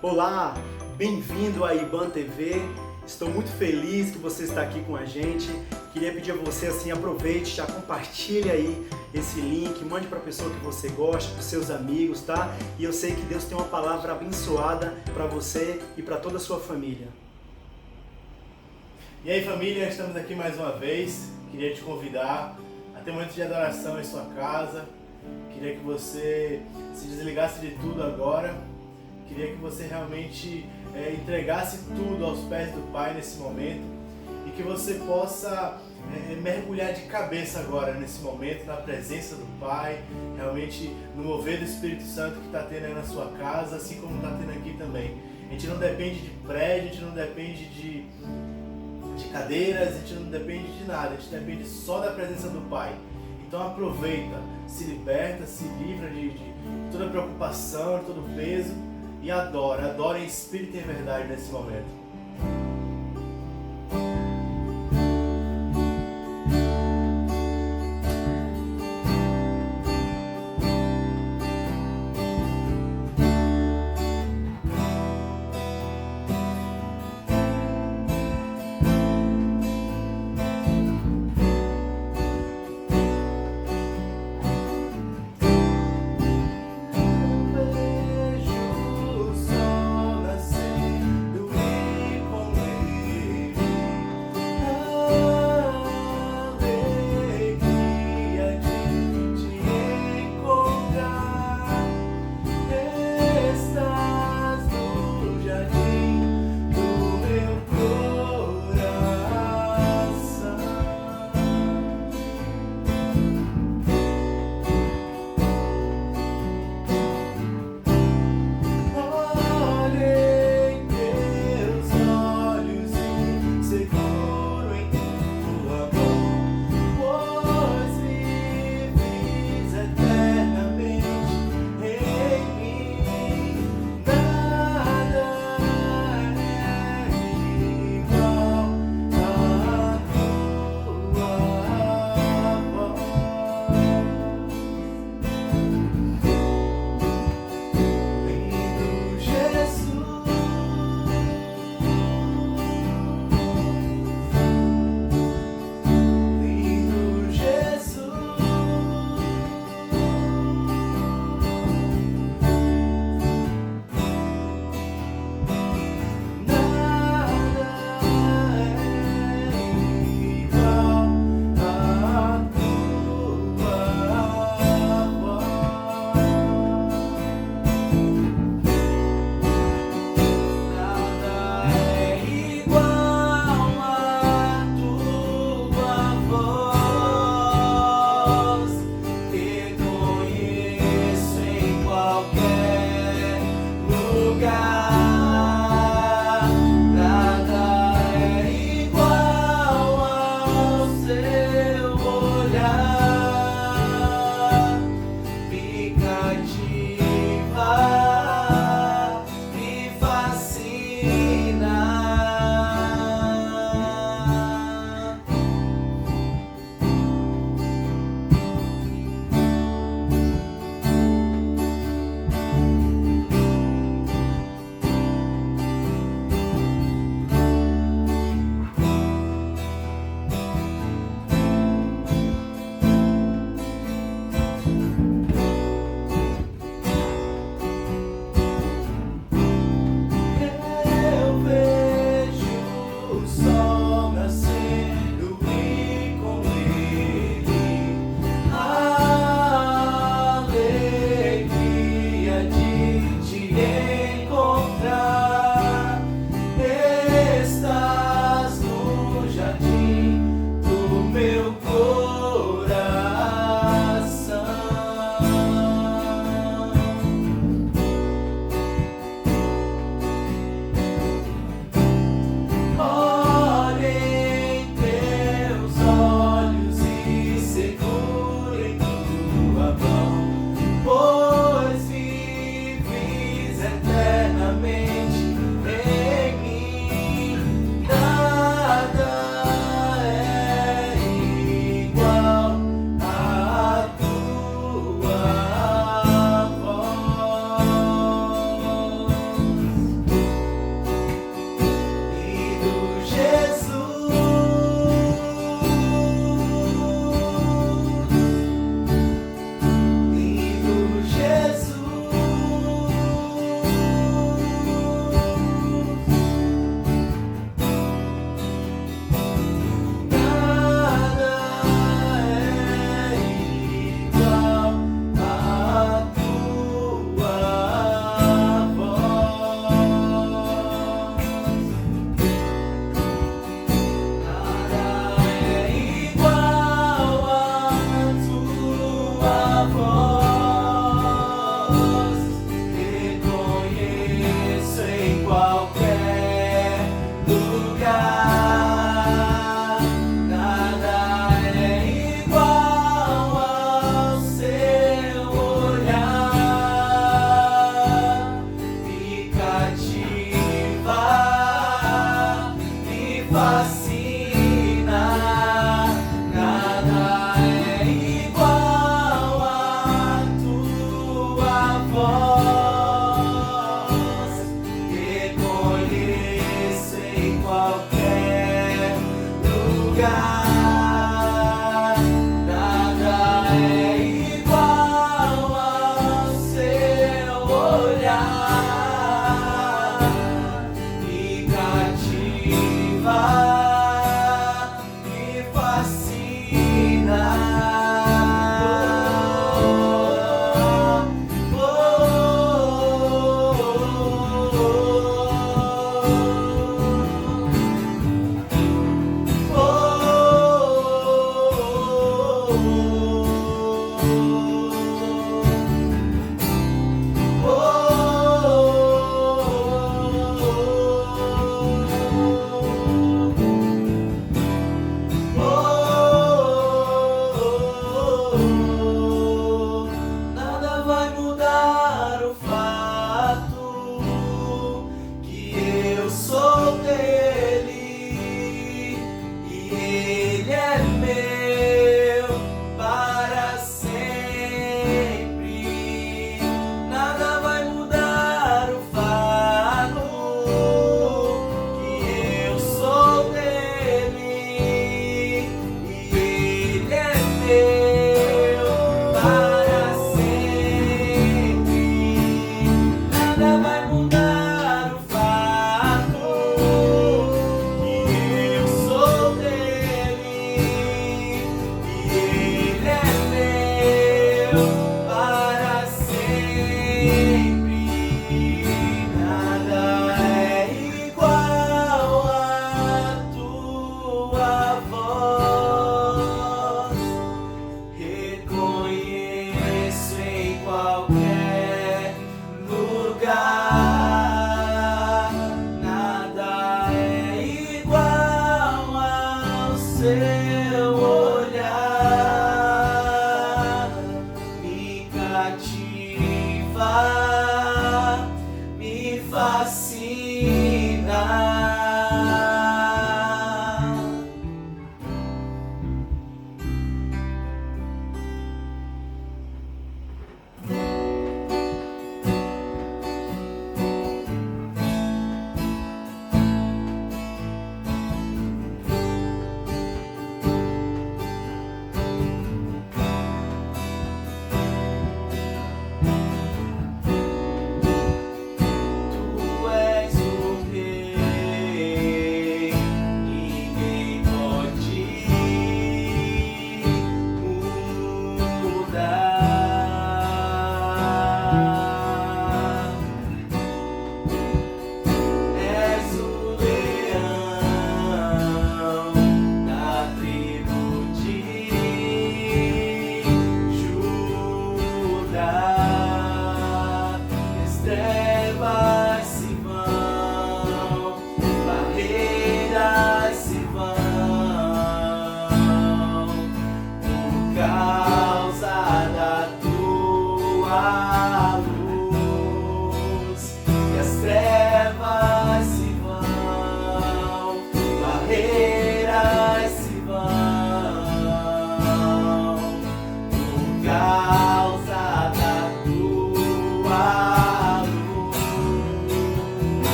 Olá, bem-vindo à IBAN TV. Estou muito feliz que você está aqui com a gente. Queria pedir a você assim, aproveite, já compartilhe aí esse link, mande para a pessoa que você gosta, para os seus amigos, tá? E eu sei que Deus tem uma palavra abençoada para você e para toda a sua família. E aí, família, estamos aqui mais uma vez. Queria te convidar a ter um momento de adoração em sua casa. Queria que você se desligasse de tudo agora. Queria que você realmente entregasse tudo aos pés do Pai nesse momento e que você possa mergulhar de cabeça agora nesse momento na presença do Pai, realmente no mover do Espírito Santo que está tendo aí na sua casa, assim como está tendo aqui também. A gente não depende de prédio, a gente não depende de cadeiras, a gente não depende de nada, a gente depende só da presença do Pai. Então aproveita, se liberta, se livra de toda preocupação, de todo peso e adora em espírito e em verdade nesse momento.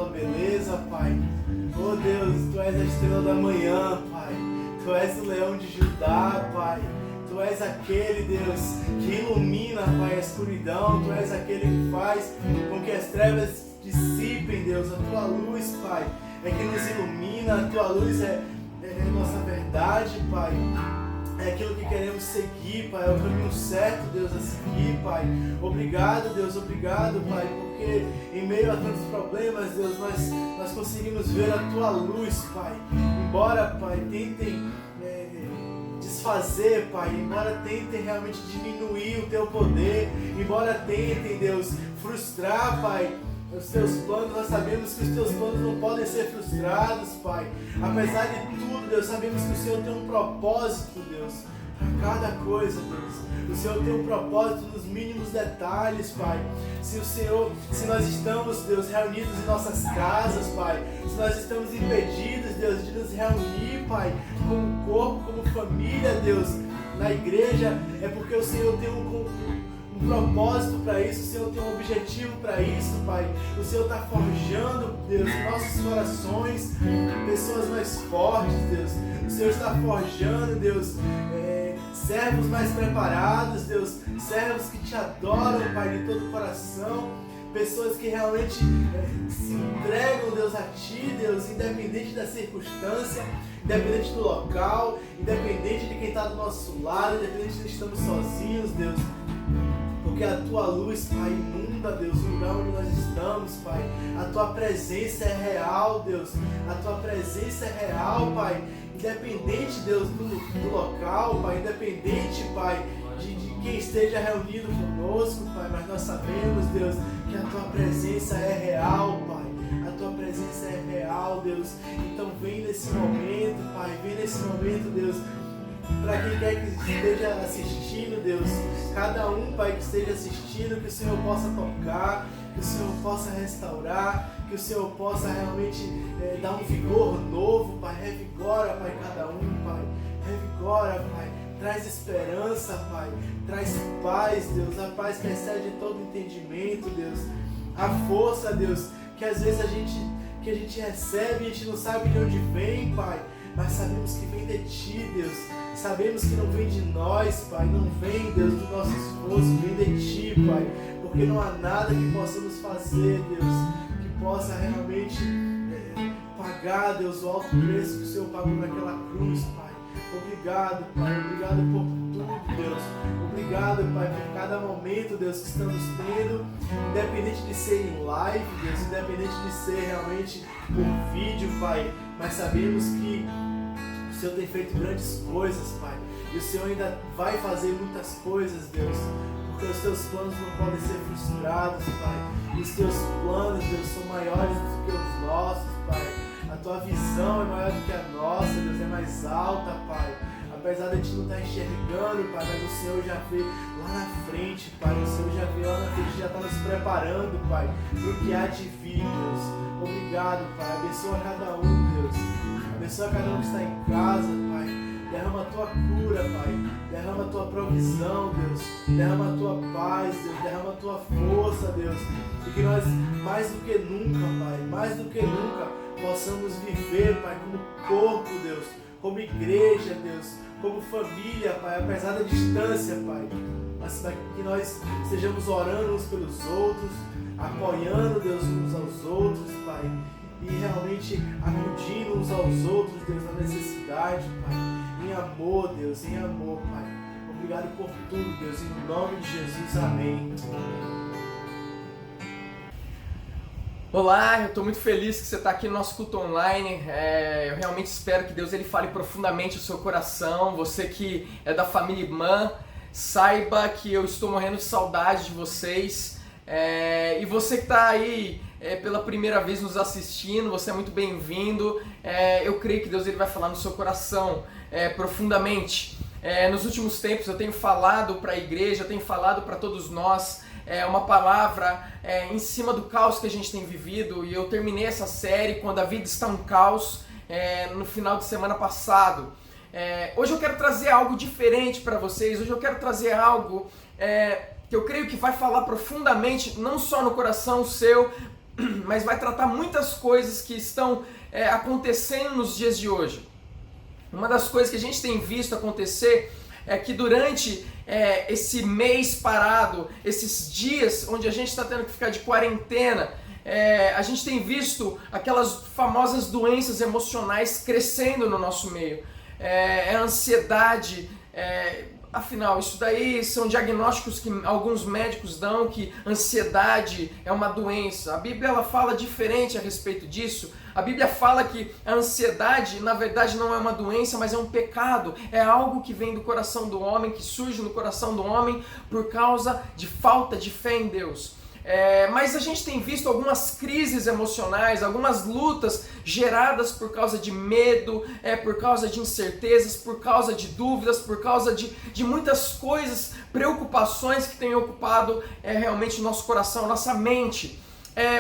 tua beleza, Pai. Oh Deus, Tu és a estrela da manhã, Pai. Tu és o leão de Judá, Pai. Tu és aquele, Deus, que ilumina, Pai, a escuridão. Tu és aquele que faz com que as trevas dissipem, Deus. A Tua luz, Pai, é que nos ilumina. A Tua luz é nossa verdade, Pai. É aquilo que queremos seguir, Pai. É o caminho certo, Deus, a seguir, Pai. Obrigado, Deus. Obrigado, Pai. Porque em meio a tantos problemas, Deus, nós conseguimos ver a Tua luz, Pai. Embora, Pai, tentem desfazer, Pai. Embora tentem realmente diminuir o Teu poder. Embora tentem, Deus, frustrar, Pai, os Teus planos, nós sabemos que os Teus planos não podem ser frustrados, Pai. Apesar de tudo, Deus, sabemos que o Senhor tem um propósito, Deus, para cada coisa, Deus. O Senhor tem um propósito nos mínimos detalhes, Pai. Se nós estamos, Deus, reunidos em nossas casas, Pai, se nós estamos impedidos, Deus, de nos reunir, Pai, como corpo, como família, Deus, na igreja, é porque o Senhor tem um propósito para isso, o Senhor tem um objetivo para isso, Pai. O Senhor está forjando, Deus, em nossos corações pessoas mais fortes, Deus. O Senhor está forjando, Deus, servos mais preparados, Deus, servos que Te adoram, Pai, de todo o coração, pessoas que realmente se entregam, Deus, a Ti, Deus, independente da circunstância, independente do local, independente de quem está do nosso lado, independente de estamos sozinhos, Deus. Porque a Tua luz, Pai, inunda, Deus, o lugar onde nós estamos, Pai. A Tua presença é real, Deus. A Tua presença é real, Pai. Independente, Deus, do local, Pai. Independente, Pai, de quem esteja reunido conosco, Pai. Mas nós sabemos, Deus, que a Tua presença é real, Pai. A Tua presença é real, Deus. Então vem nesse momento, Pai. Vem nesse momento, Deus. Para quem quer que esteja assistindo, Deus, cada um, Pai, que esteja assistindo, que o Senhor possa tocar, que o Senhor possa restaurar, que o Senhor possa realmente dar um vigor novo, Pai. Revigora, Pai, cada um, Pai. Revigora, Pai. Traz esperança, Pai. Traz paz, Deus. A paz que excede todo entendimento, Deus. A força, Deus, que às vezes a gente recebe e a gente não sabe de onde vem, Pai. Mas sabemos que vem de Ti, Deus. Sabemos que não vem de nós, Pai. Não vem, Deus, do nosso esforço. Vem de Ti, Pai. Porque não há nada que possamos fazer, Deus, que possa realmente pagar, Deus, o alto preço que o Senhor pagou naquela cruz, Pai. Obrigado, Pai. Obrigado por tudo, Deus. Obrigado, Pai, por cada momento, Deus, que estamos tendo. Independente de ser em live, Deus. Independente de ser realmente por vídeo, Pai. Mas sabemos que o Senhor tem feito grandes coisas, Pai. E o Senhor ainda vai fazer muitas coisas, Deus. Porque os Teus planos não podem ser frustrados, Pai. E os Teus planos, Deus, são maiores do que os nossos, Pai. A Tua visão é maior do que a nossa, Deus, é mais alta, Pai. Apesar de a gente não estar enxergando, Pai, mas o Senhor já vê lá na frente, Pai. O Senhor já vê lá na frente, já está nos preparando, Pai, para o que há de vir, Deus. Obrigado, Pai. Abençoa cada um, Deus. Abençoa cada um que está em casa, Pai. Derrama a Tua cura, Pai. Derrama a Tua provisão, Deus. Derrama a Tua paz, Deus. Derrama a Tua força, Deus. E que nós, mais do que nunca, Pai, mais do que nunca, possamos viver, Pai, como corpo, Deus. Como igreja, Deus. Como família, Pai. Apesar da distância, Pai. Mas que nós estejamos orando uns pelos outros, apoiando, Deus, uns aos outros, Pai. E realmente acudindo uns aos outros, Deus, na necessidade, Pai. Em amor, Deus, em amor, Pai. Obrigado por tudo, Deus, em nome de Jesus, amém. Olá, eu estou muito feliz que você está aqui no nosso culto online. Eu realmente espero que Deus ele fale profundamente o seu coração. Você que é da família IBAN, saiba que eu estou morrendo de saudade de vocês. E você que está aí pela primeira vez nos assistindo, você é muito bem-vindo. Eu creio que Deus ele vai falar no seu coração profundamente. Nos últimos tempos eu tenho falado para a igreja, eu tenho falado para todos nós uma palavra em cima do caos que a gente tem vivido, e eu terminei essa série quando a vida está um caos no final de semana passado. Hoje eu quero trazer algo diferente para vocês. Hoje eu quero trazer algo que eu creio que vai falar profundamente, não só no coração seu, mas vai tratar muitas coisas que estão acontecendo nos dias de hoje. Uma das coisas que a gente tem visto acontecer é que durante esse mês parado, esses dias onde a gente está tendo que ficar de quarentena, a gente tem visto aquelas famosas doenças emocionais crescendo no nosso meio. A ansiedade, afinal, isso daí são diagnósticos que alguns médicos dão, que ansiedade é uma doença. A Bíblia ela fala diferente a respeito disso. A Bíblia fala que a ansiedade, na verdade, não é uma doença, mas é um pecado. É algo que vem do coração do homem, que surge no coração do homem por causa de falta de fé em Deus. Mas a gente tem visto algumas crises emocionais, algumas lutas geradas por causa de medo, por causa de incertezas, por causa de dúvidas, por causa de muitas coisas, preocupações que têm ocupado realmente o nosso coração, nossa mente.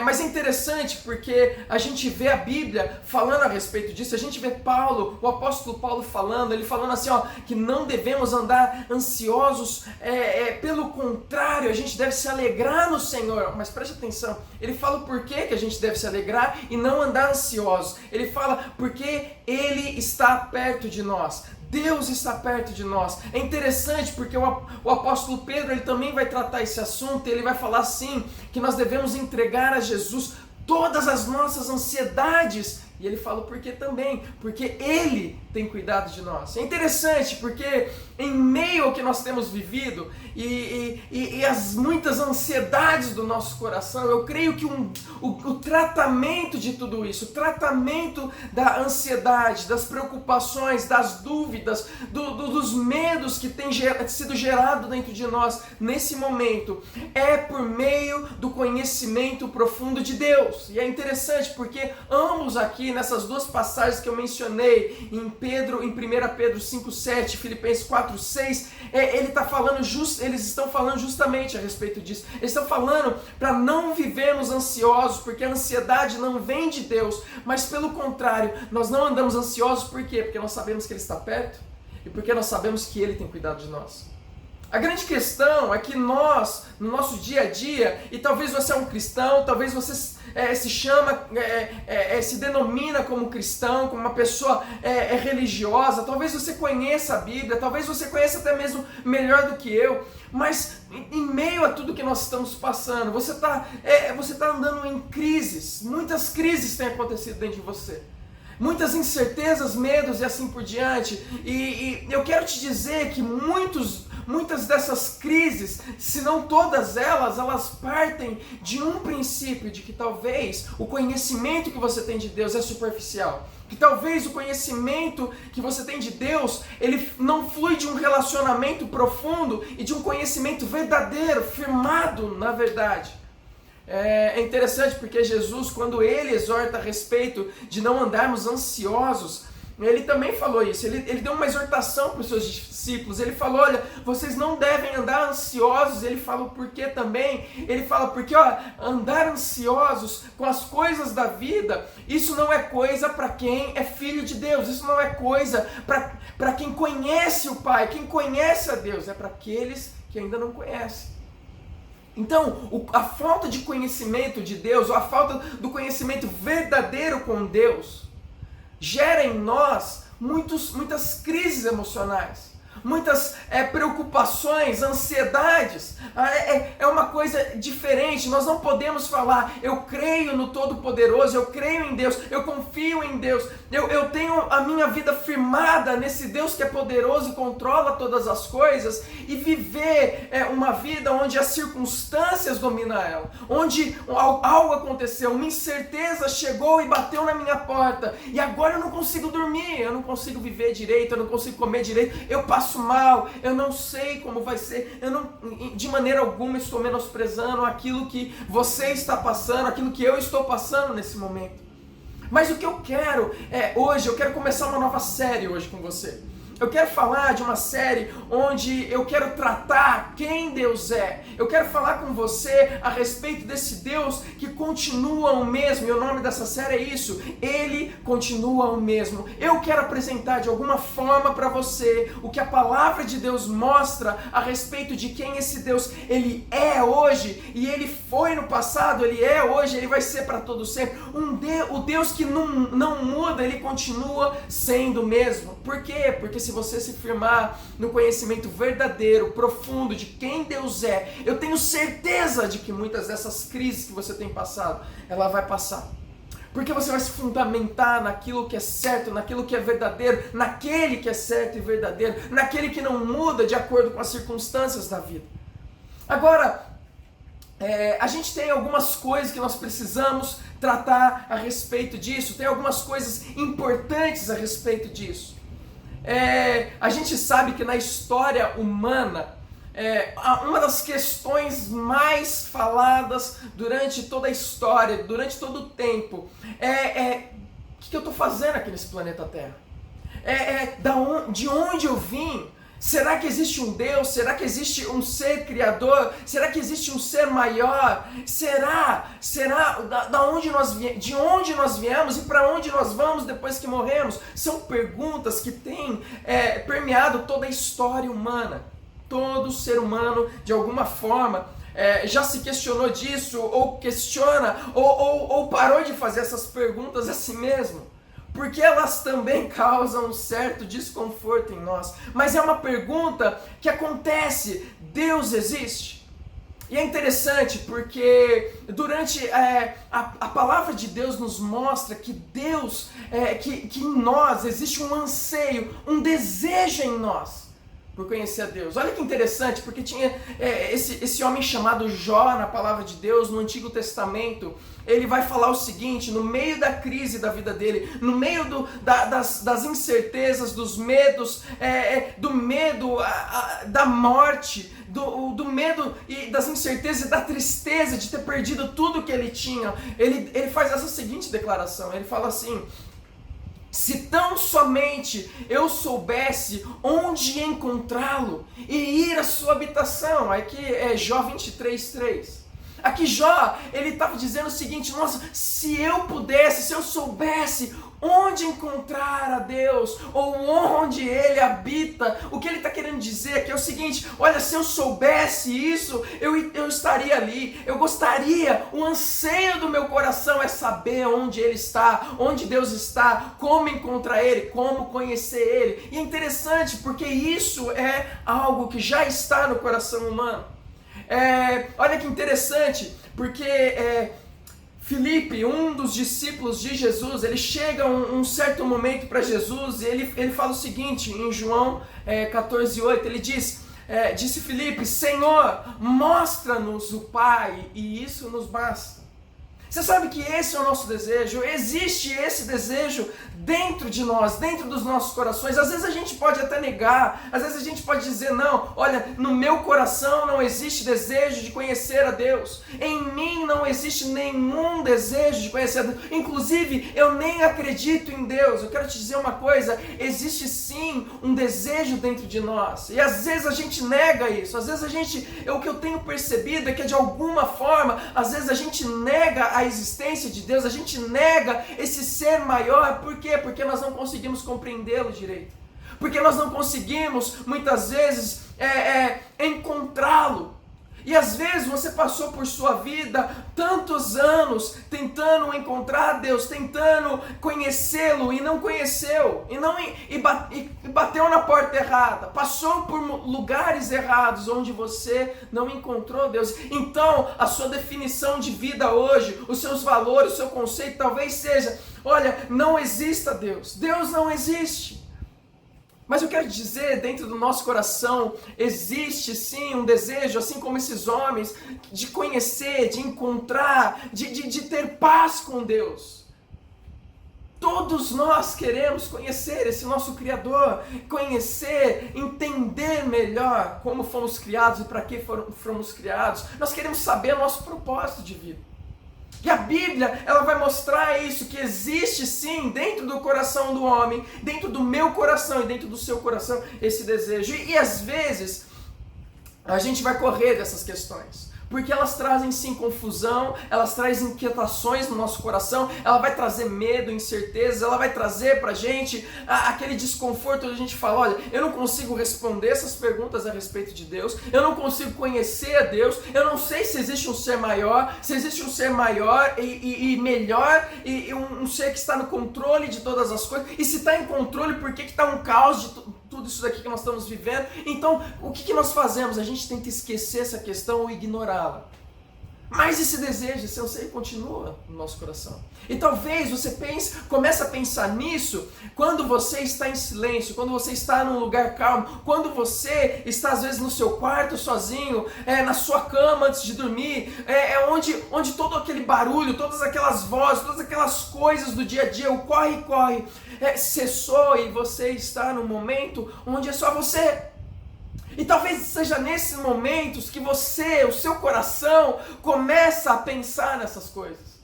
Mas é interessante porque a gente vê a Bíblia falando a respeito disso, a gente vê Paulo, o apóstolo Paulo falando, ele falando assim, que não devemos andar ansiosos, pelo contrário, a gente deve se alegrar no Senhor. Mas preste atenção, ele fala o porquê que a gente deve se alegrar e não andar ansiosos. Ele fala porque Ele está perto de nós. Deus está perto de nós. É interessante porque o apóstolo Pedro ele também vai tratar esse assunto e ele vai falar assim, que nós devemos entregar a Jesus todas as nossas ansiedades. E ele fala o porquê também, porque Ele tem cuidado de nós. É interessante porque em meio ao que nós temos vivido e as muitas ansiedades do nosso coração, eu creio que o tratamento de tudo isso, o tratamento da ansiedade, das preocupações, das dúvidas, dos medos que tem sido gerado dentro de nós nesse momento, é por meio do conhecimento profundo de Deus. E é interessante porque ambos aqui, nessas duas passagens que eu mencionei, em 1 Pedro 5,7, Filipenses 4,6, eles estão falando justamente a respeito disso. Eles estão falando para não vivermos ansiosos, porque a ansiedade não vem de Deus, mas pelo contrário, nós não andamos ansiosos, por quê? Porque nós sabemos que Ele está perto e porque nós sabemos que Ele tem cuidado de nós. A grande questão é que nós, no nosso dia a dia, e talvez você é um cristão, talvez você se chama, se denomina como cristão, como uma pessoa religiosa, talvez você conheça a Bíblia, talvez você conheça até mesmo melhor do que eu, mas em meio a tudo que nós estamos passando, você está andando em crises, muitas crises têm acontecido dentro de você. Muitas incertezas, medos e assim por diante, e eu quero te dizer que muitas dessas crises, se não todas elas partem de um princípio, de que talvez o conhecimento que você tem de Deus é superficial, que talvez o conhecimento que você tem de Deus, ele não flui de um relacionamento profundo e de um conhecimento verdadeiro, firmado na verdade. É interessante porque Jesus, quando Ele exorta a respeito de não andarmos ansiosos, Ele também falou isso, ele deu uma exortação para os seus discípulos, ele falou, olha, vocês não devem andar ansiosos, ele fala o porquê também, ele fala porque andar ansiosos com as coisas da vida, isso não é coisa para quem é filho de Deus, isso não é coisa para quem conhece o Pai, quem conhece a Deus, é para aqueles que ainda não conhecem. Então, a falta de conhecimento de Deus, ou a falta do conhecimento verdadeiro com Deus, gera em nós muitas crises emocionais, muitas preocupações, ansiedades. É uma coisa diferente. Nós não podemos falar, eu creio no Todo-Poderoso, eu creio em Deus, eu confio em Deus, eu tenho a minha vida firmada nesse Deus que é poderoso e controla todas as coisas, e viver uma vida onde as circunstâncias dominam ela, onde algo aconteceu, uma incerteza chegou e bateu na minha porta, e agora eu não consigo dormir, eu não consigo viver direito, eu não consigo comer direito, eu passo mal, eu não sei como vai ser, eu não, de maneira alguma estou menosprezando aquilo que você está passando, aquilo que eu estou passando nesse momento. Mas o que eu quero hoje, eu quero começar uma nova série hoje com você. Eu quero falar de uma série onde eu quero tratar quem Deus é. Eu quero falar com você a respeito desse Deus que continua o mesmo. E o nome dessa série é isso. Ele continua o mesmo. Eu quero apresentar de alguma forma para você o que a palavra de Deus mostra a respeito de quem esse Deus ele é hoje. E ele foi no passado, ele é hoje, ele vai ser para todo sempre. O Deus que não muda, ele continua sendo o mesmo. Por quê? Porque se você se firmar no conhecimento verdadeiro, profundo de quem Deus é, eu tenho certeza de que muitas dessas crises que você tem passado, ela vai passar. Porque você vai se fundamentar naquilo que é certo, naquilo que é verdadeiro, naquele que é certo e verdadeiro, naquele que não muda de acordo com as circunstâncias da vida. Agora, a gente tem algumas coisas que nós precisamos tratar a respeito disso, tem algumas coisas importantes a respeito disso. A gente sabe que na história humana, uma das questões mais faladas durante toda a história, durante todo o tempo, o que eu estou fazendo aqui nesse planeta Terra? De onde eu vim? Será que existe um Deus? Será que existe um ser criador? Será que existe um ser maior? Será de onde nós viemos e para onde nós vamos depois que morremos? São perguntas que têm permeado toda a história humana. Todo ser humano, de alguma forma, já se questionou disso, ou questiona, ou parou de fazer essas perguntas a si mesmo. Porque elas também causam um certo desconforto em nós. Mas é uma pergunta que acontece: Deus existe? E é interessante porque durante a palavra de Deus nos mostra que Deus, que em nós existe um anseio, um desejo em nós por conhecer a Deus. Olha que interessante, porque tinha esse homem chamado Jó na palavra de Deus, no Antigo Testamento. Ele vai falar o seguinte, no meio da crise da vida dele, no meio das incertezas, dos medos, do medo da morte, do medo e das incertezas e da tristeza de ter perdido tudo que ele tinha, ele faz essa seguinte declaração, ele fala assim: se tão somente eu soubesse onde encontrá-lo e ir à sua habitação. Aqui é Jó 23:3. Aqui Jó, ele estava dizendo o seguinte: nossa, se eu pudesse, se eu soubesse onde encontrar a Deus, ou onde Ele habita, o que ele está querendo dizer aqui é o seguinte: olha, se eu soubesse isso, eu estaria ali, eu gostaria, o anseio do meu coração é saber onde Ele está, onde Deus está, como encontrar Ele, como conhecer Ele. E é interessante porque isso é algo que já está no coração humano. Olha que interessante, porque Filipe, um dos discípulos de Jesus, ele chega um certo momento para Jesus e ele fala o seguinte, em João 14:8, ele disse Filipe: Senhor, mostra-nos o Pai e isso nos basta. Você sabe que esse é o nosso desejo, existe esse desejo dentro de nós, dentro dos nossos corações. Às vezes a gente pode até negar, às vezes a gente pode dizer: não, olha, no meu coração não existe desejo de conhecer a Deus, em mim não existe nenhum desejo de conhecer a Deus, inclusive eu nem acredito em Deus. Eu quero te dizer uma coisa: existe sim um desejo dentro de nós, e às vezes a gente nega isso, às vezes o que eu tenho percebido é que de alguma forma, às vezes a gente nega a existência de Deus, a gente nega esse ser maior. Por quê? Porque nós não conseguimos compreendê-lo direito, porque nós não conseguimos muitas vezes encontrá-lo. E às vezes você passou por sua vida tantos anos tentando encontrar Deus, tentando conhecê-lo e não conheceu, e bateu na porta errada, passou por lugares errados onde você não encontrou Deus. Então a sua definição de vida hoje, os seus valores, o seu conceito talvez seja: olha, não exista Deus, Deus não existe. Mas eu quero dizer, dentro do nosso coração existe sim um desejo, assim como esses homens, de conhecer, de encontrar, de ter paz com Deus. Todos nós queremos conhecer esse nosso Criador, conhecer, entender melhor como fomos criados e para que fomos criados. Nós queremos saber o nosso propósito de vida. E a Bíblia, ela vai mostrar isso, que existe sim, dentro do coração do homem, dentro do meu coração e dentro do seu coração, esse desejo. E às vezes, a gente vai correr dessas questões, porque elas trazem sim confusão, elas trazem inquietações no nosso coração, ela vai trazer medo, incertezas, ela vai trazer pra gente aquele desconforto onde a gente fala, olha, eu não consigo responder essas perguntas a respeito de Deus, eu não consigo conhecer a Deus, eu não sei se existe um ser maior, e melhor, e um ser que está no controle de todas as coisas, e se está em controle, por que está um caos de tudo isso daqui que nós estamos vivendo? Então, o que nós fazemos? A gente tenta esquecer essa questão ou ignorá-la. Mas esse desejo, esse anseio continua no nosso coração. E talvez você comece a pensar nisso quando você está em silêncio, quando você está num lugar calmo, quando você está às vezes no seu quarto sozinho, na sua cama antes de dormir, onde todo aquele barulho, todas aquelas vozes, todas aquelas coisas do dia a dia, o corre-corre, cessou e você está num momento onde é só você. E talvez seja nesses momentos que o seu coração começa a pensar nessas coisas.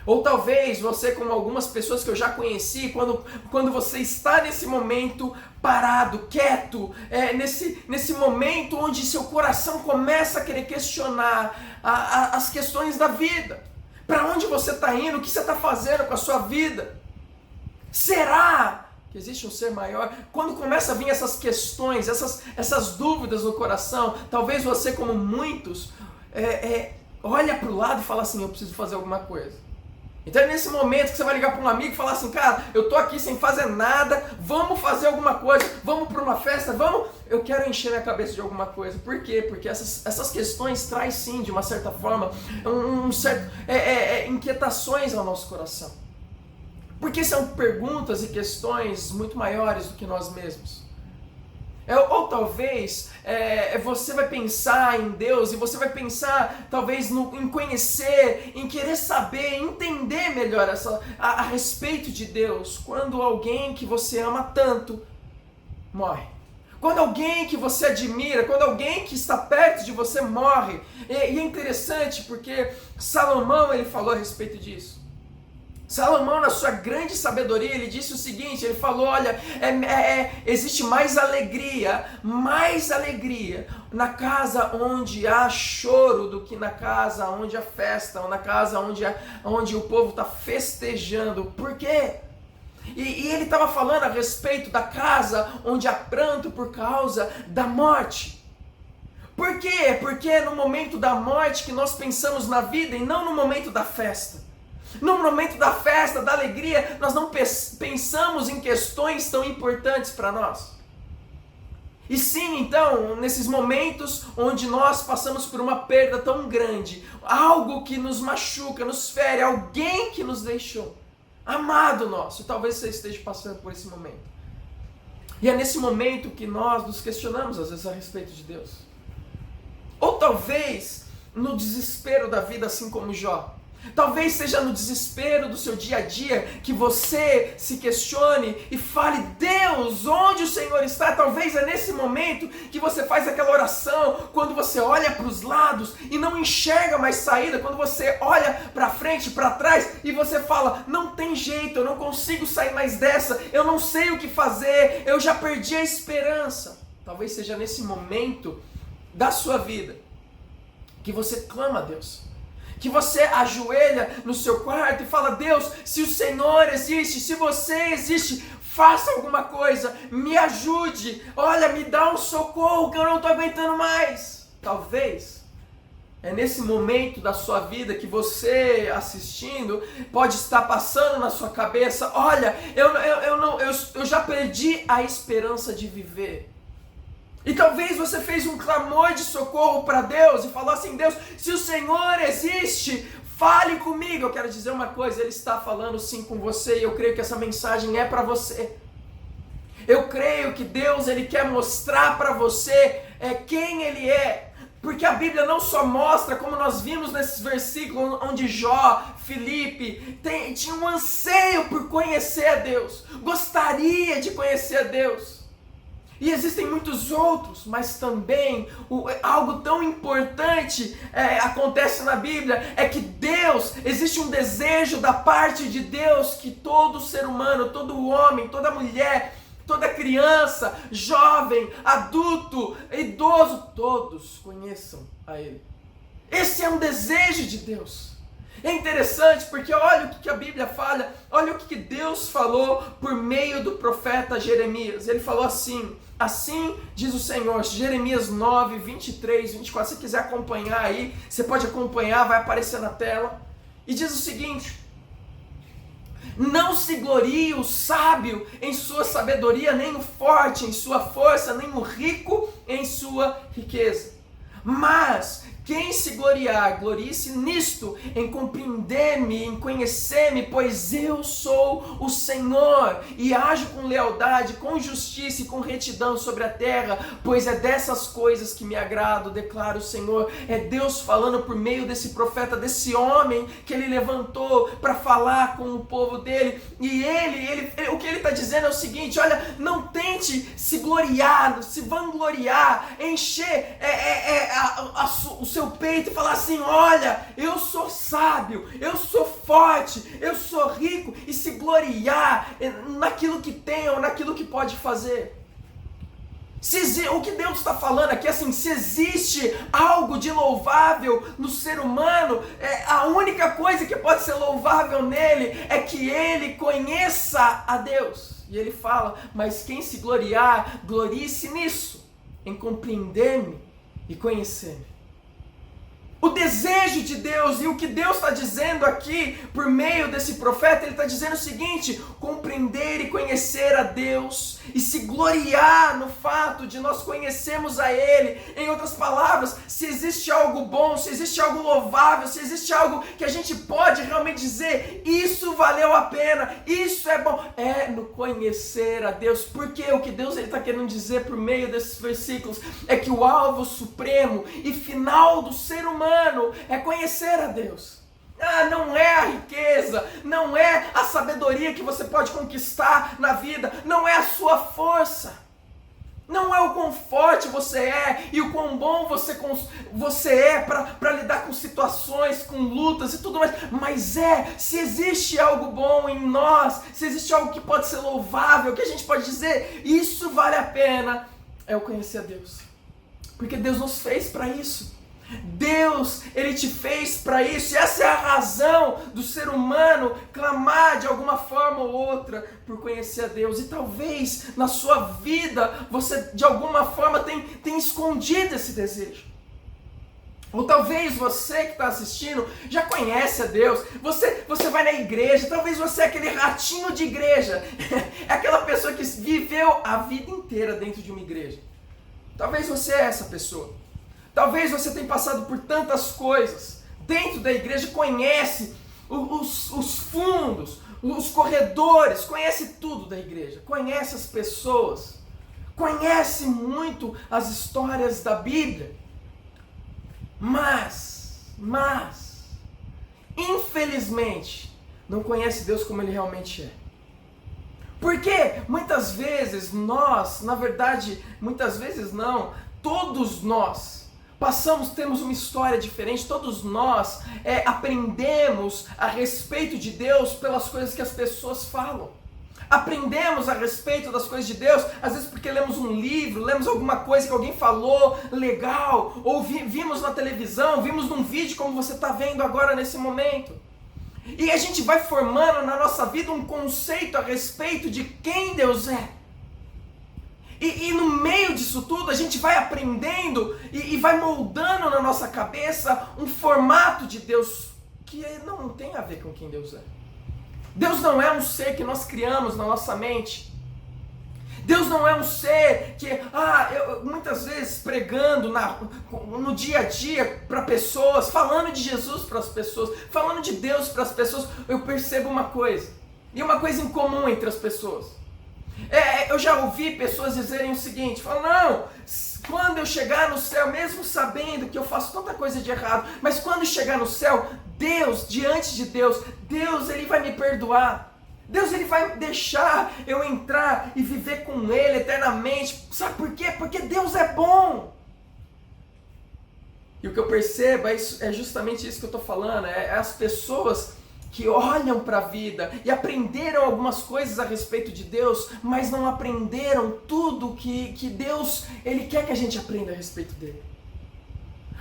Ou talvez você, como algumas pessoas que eu já conheci, quando você está nesse momento parado, quieto, nesse momento onde seu coração começa a querer questionar as questões da vida. Para onde você está indo? O que você está fazendo com a sua vida? Será que existe um ser maior? Quando começa a vir essas questões, essas dúvidas no coração, talvez você, como muitos, olha para o lado e fala assim, eu preciso fazer alguma coisa. Então é nesse momento que você vai ligar para um amigo e falar assim, cara, eu tô aqui sem fazer nada, vamos fazer alguma coisa, vamos para uma festa, eu quero encher minha cabeça de alguma coisa. Por quê? Porque essas questões trazem sim, de uma certa forma, inquietações ao nosso coração. Porque são perguntas e questões muito maiores do que nós mesmos. Ou talvez você vai pensar em Deus e você vai pensar talvez em conhecer, em querer saber, entender melhor a respeito de Deus, quando alguém que você ama tanto morre. Quando alguém que você admira, quando alguém que está perto de você morre. E é interessante porque Salomão ele falou a respeito disso. Salomão, na sua grande sabedoria, ele disse o seguinte, ele falou, olha, existe mais alegria na casa onde há choro do que na casa onde há festa, ou na casa onde o povo está festejando. Por quê? E ele estava falando a respeito da casa onde há pranto por causa da morte. Por quê? Porque é no momento da morte que nós pensamos na vida e não no momento da festa. No momento da festa, da alegria, nós não pensamos em questões tão importantes para nós. E sim, então, nesses momentos onde nós passamos por uma perda tão grande, algo que nos machuca, nos fere, alguém que nos deixou, amado nosso, talvez você esteja passando por esse momento. E é nesse momento que nós nos questionamos, às vezes, a respeito de Deus. Ou talvez no desespero da vida, assim como Jó. Talvez seja no desespero do seu dia a dia que você se questione e fale, Deus, onde o Senhor está? Talvez é nesse momento que você faz aquela oração, quando você olha para os lados e não enxerga mais saída, quando você olha para frente, para trás e você fala, não tem jeito, eu não consigo sair mais dessa, eu não sei o que fazer, eu já perdi a esperança. Talvez seja nesse momento da sua vida que você clama a Deus. Que você ajoelha no seu quarto e fala, Deus, se o Senhor existe, se você existe, faça alguma coisa, me ajude, olha, me dá um socorro que eu não estou aguentando mais. Talvez é nesse momento da sua vida que você assistindo pode estar passando na sua cabeça, olha, eu já perdi a esperança de viver. E talvez você fez um clamor de socorro para Deus e falou assim, Deus, se o Senhor existe, fale comigo. Eu quero dizer uma coisa, Ele está falando sim com você e eu creio que essa mensagem é para você. Eu creio que Deus Ele quer mostrar para você quem Ele é. Porque a Bíblia não só mostra, como nós vimos nesses versículos onde Jó, Filipe, tinha um anseio por conhecer a Deus, gostaria de conhecer a Deus. E existem muitos outros, mas também algo tão importante acontece na Bíblia, é que Deus, existe um desejo da parte de Deus que todo ser humano, todo homem, toda mulher, toda criança, jovem, adulto, idoso, todos conheçam a Ele. Esse é um desejo de Deus. É interessante porque olha o que a Bíblia fala, olha o que Deus falou por meio do profeta Jeremias. Ele falou assim diz o Senhor, Jeremias 9, 23, 24, se você quiser acompanhar aí, você pode acompanhar, vai aparecer na tela. E diz o seguinte: não se glorie o sábio em sua sabedoria, nem o forte em sua força, nem o rico em sua riqueza. Mas quem se gloriar, glorie-se nisto, em compreender-me, em conhecer-me, pois eu sou o Senhor, e ajo com lealdade, com justiça e com retidão sobre a terra, pois é dessas coisas que me agrado, declara o Senhor. É Deus falando por meio desse profeta, desse homem que ele levantou para falar com o povo dele, e o que ele está dizendo é o seguinte: olha, não tente se gloriar, se vangloriar, encher o seu peito e falar assim: olha, eu sou sábio, eu sou forte, eu sou rico, e se gloriar naquilo que tem ou naquilo que pode fazer. O que Deus está falando aqui é assim: se existe algo de louvável no ser humano, a única coisa que pode ser louvável nele é que ele conheça a Deus. E ele fala: mas quem se gloriar, glorie-se nisso, em compreender-me e conhecer-me. O desejo de Deus e o que Deus está dizendo aqui por meio desse profeta, ele está dizendo o seguinte: compreender e conhecer a Deus e se gloriar no fato de nós conhecermos a Ele. Em outras palavras, se existe algo bom, se existe algo louvável, se existe algo que a gente pode realmente dizer, isso valeu a pena, isso é bom, é no conhecer a Deus. Porque o que Deus está querendo dizer por meio desses versículos é que o alvo supremo e final do ser humano é conhecer a Deus. Não é a riqueza, não é a sabedoria que você pode conquistar na vida, não é a sua força, não é o quão forte você é e o quão bom você é para lidar com situações, com lutas e tudo mais, mas se existe algo bom em nós, se existe algo que pode ser louvável, que a gente pode dizer, isso vale a pena, é o conhecer a Deus, porque Deus nos fez para isso. Deus, Ele te fez para isso, e essa é a razão do ser humano clamar de alguma forma ou outra por conhecer a Deus. E talvez na sua vida você de alguma forma tem escondido esse desejo. Ou talvez você que está assistindo já conhece a Deus, você vai na igreja, talvez você é aquele ratinho de igreja, é aquela pessoa que viveu a vida inteira dentro de uma igreja. Talvez você é essa pessoa. Talvez você tenha passado por tantas coisas dentro da igreja, conhece os fundos, os corredores, conhece tudo da igreja, conhece as pessoas, conhece muito as histórias da Bíblia, mas, infelizmente, não conhece Deus como Ele realmente é. Porque muitas vezes todos nós temos uma história diferente, todos nós aprendemos a respeito de Deus pelas coisas que as pessoas falam. Aprendemos a respeito das coisas de Deus, às vezes porque lemos um livro, lemos alguma coisa que alguém falou legal, ou vimos na televisão, vimos num vídeo como você está vendo agora nesse momento. E a gente vai formando na nossa vida um conceito a respeito de quem Deus é. E no meio disso tudo a gente vai aprendendo e vai moldando na nossa cabeça um formato de Deus que não tem a ver com quem Deus é. Deus não é um ser que nós criamos na nossa mente. Deus não é um ser que, eu muitas vezes pregando no dia a dia para pessoas, falando de Jesus para as pessoas, falando de Deus para as pessoas, eu percebo uma coisa, e uma coisa em comum entre as pessoas. Eu já ouvi pessoas dizerem o seguinte, não, quando eu chegar no céu, mesmo sabendo que eu faço tanta coisa de errado, mas quando chegar no céu, Deus, diante de Deus, Ele vai me perdoar. Deus ele vai deixar eu entrar e viver com Ele eternamente. Sabe por quê? Porque Deus é bom. E o que eu percebo é justamente isso que eu estou falando. É as pessoas que olham para a vida e aprenderam algumas coisas a respeito de Deus, mas não aprenderam tudo que Deus ele quer que a gente aprenda a respeito dele.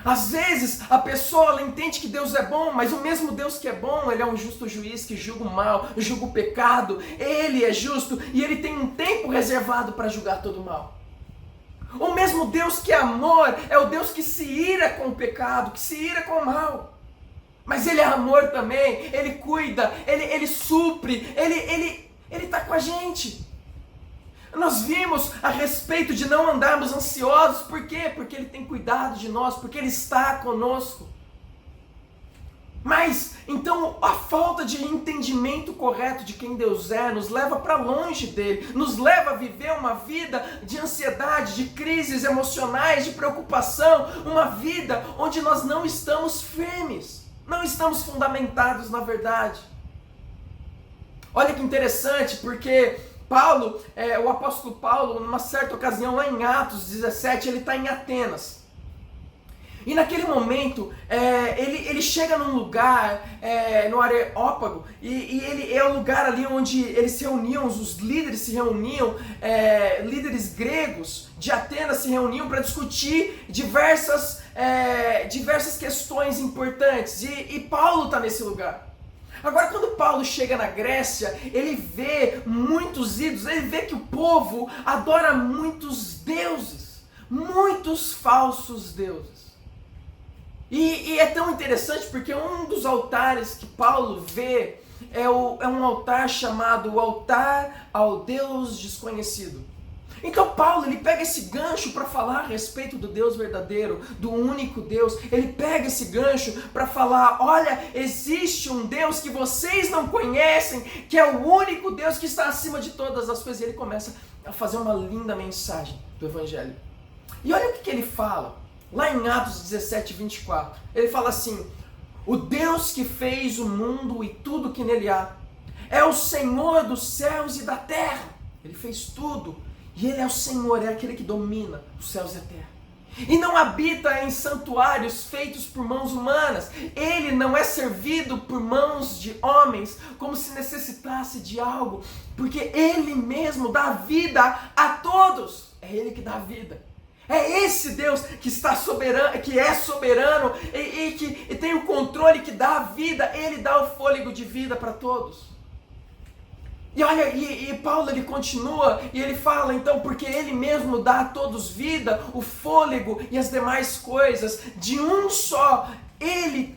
Às vezes a pessoa ela entende que Deus é bom, mas o mesmo Deus que é bom, ele é um justo juiz que julga o mal, julga o pecado. Ele é justo e ele tem um tempo reservado para julgar todo o mal. O mesmo Deus que é amor é o Deus que se ira com o pecado, que se ira com o mal. Mas ele é amor também, ele cuida, ele supre, ele está com a gente. Nós vimos a respeito de não andarmos ansiosos, por quê? Porque Ele tem cuidado de nós, porque Ele está conosco. Mas, então, a falta de entendimento correto de quem Deus é, nos leva para longe dEle, nos leva a viver uma vida de ansiedade, de crises emocionais, de preocupação, uma vida onde nós não estamos firmes, não estamos fundamentados na verdade. Olha que interessante, porque Paulo, o apóstolo Paulo, numa certa ocasião, lá em Atos 17, ele está em Atenas. E naquele momento, ele chega num lugar, no Areópago, e ele é o lugar ali onde eles se reuniam, os líderes se reuniam, líderes gregos de Atenas se reuniam para discutir diversas questões importantes. E Paulo está nesse lugar. Agora, quando Paulo chega na Grécia, ele vê muitos ídolos, ele vê que o povo adora muitos deuses, muitos falsos deuses. E é tão interessante porque um dos altares que Paulo vê é um altar chamado o altar ao Deus desconhecido. Então Paulo ele pega esse gancho para falar a respeito do Deus verdadeiro, do único Deus. Ele pega esse gancho para falar, olha, existe um Deus que vocês não conhecem, que é o único Deus que está acima de todas as coisas. E ele começa a fazer uma linda mensagem do Evangelho. E olha o que ele fala, lá em Atos 17, 24. Ele fala assim, o Deus que fez o mundo e tudo que nele há, é o Senhor dos céus e da terra. Ele fez tudo. E Ele é o Senhor, é aquele que domina os céus e a terra. E não habita em santuários feitos por mãos humanas. Ele não é servido por mãos de homens, como se necessitasse de algo, porque Ele mesmo dá vida a todos. É Ele que dá vida. É esse Deus que está soberano, que é soberano e que tem o controle, que dá a vida. Ele dá o fôlego de vida para todos. E olha, e Paulo ele continua e ele fala então, porque ele mesmo dá a todos vida, o fôlego e as demais coisas, de um só, ele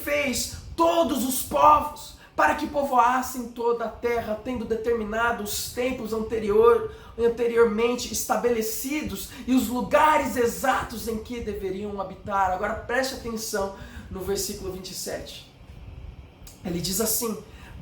fez todos os povos, para que povoassem toda a terra, tendo determinado os tempos anteriormente estabelecidos e os lugares exatos em que deveriam habitar. Agora preste atenção no versículo 27. Ele diz assim,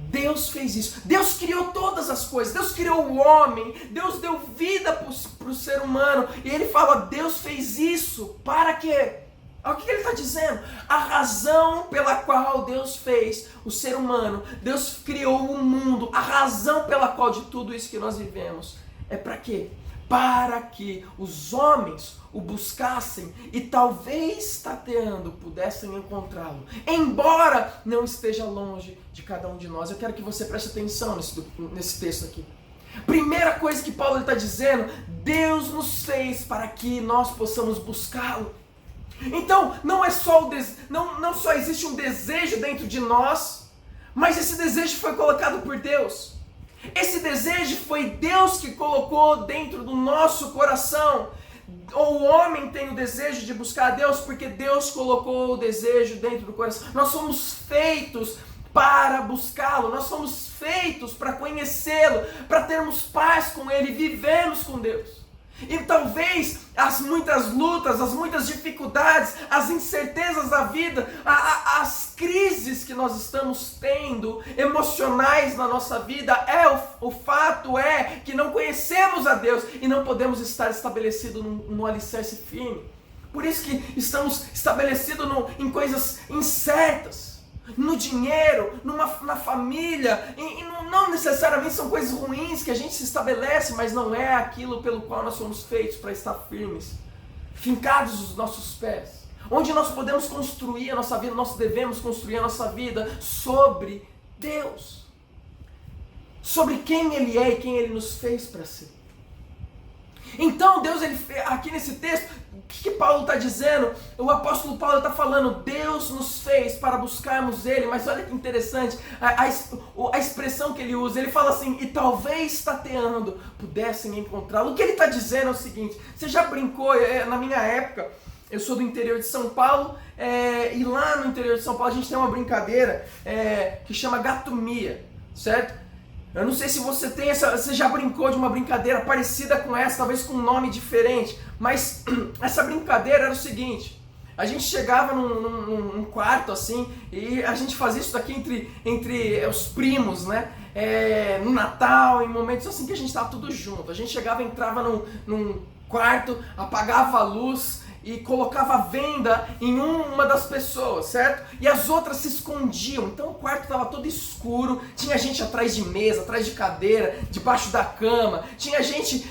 Deus fez isso, Deus criou todas as coisas, Deus criou o homem, Deus deu vida para o ser humano, e ele fala, Deus fez isso, para quê? Olha o que ele está dizendo, a razão pela qual Deus fez o ser humano, Deus criou o mundo, a razão pela qual de tudo isso que nós vivemos, é para quê? Para que os homens o buscassem e talvez tateando pudessem encontrá-lo, embora não esteja longe de cada um de nós. Eu quero que você preste atenção nesse texto aqui. Primeira coisa que Paulo está dizendo, Deus nos fez para que nós possamos buscá-lo. Então não só existe um desejo dentro de nós, mas esse desejo foi colocado por Deus. Esse desejo foi Deus que colocou dentro do nosso coração. O homem tem o desejo de buscar a Deus porque Deus colocou o desejo dentro do coração. Nós somos feitos para buscá-lo, nós somos feitos para conhecê-lo, para termos paz com Ele, vivemos com Deus. E talvez as muitas lutas, as muitas dificuldades, as incertezas da vida, as crises que nós estamos tendo, emocionais na nossa vida, o fato é que não conhecemos a Deus e não podemos estar estabelecidos no alicerce firme. Por isso que estamos estabelecidos em coisas incertas. no dinheiro, na família, e não necessariamente são coisas ruins que a gente se estabelece, mas não é aquilo pelo qual nós somos feitos para estar firmes, fincados os nossos pés, onde nós podemos construir a nossa vida, nós devemos construir a nossa vida sobre Deus, sobre quem Ele é e quem Ele nos fez para ser. Então Deus, aqui nesse texto, o que Paulo está dizendo? O apóstolo Paulo está falando, Deus nos fez para buscarmos Ele, mas olha que interessante, a expressão que ele usa, ele fala assim, e talvez tateando pudessem encontrá-lo. O que ele está dizendo é o seguinte, você já brincou, na minha época, eu sou do interior de São Paulo, e lá no interior de São Paulo a gente tem uma brincadeira que chama gatomia, certo? Eu não sei se você já brincou de uma brincadeira parecida com essa, talvez com um nome diferente, mas essa brincadeira era o seguinte, a gente chegava num quarto assim, e a gente fazia isso daqui entre os primos, né? No Natal, em momentos assim que a gente estava tudo junto, a gente chegava, entrava num quarto, apagava a luz, e colocava venda em uma das pessoas, certo? E as outras se escondiam, então o quarto estava todo escuro, tinha gente atrás de mesa, atrás de cadeira, debaixo da cama, tinha gente,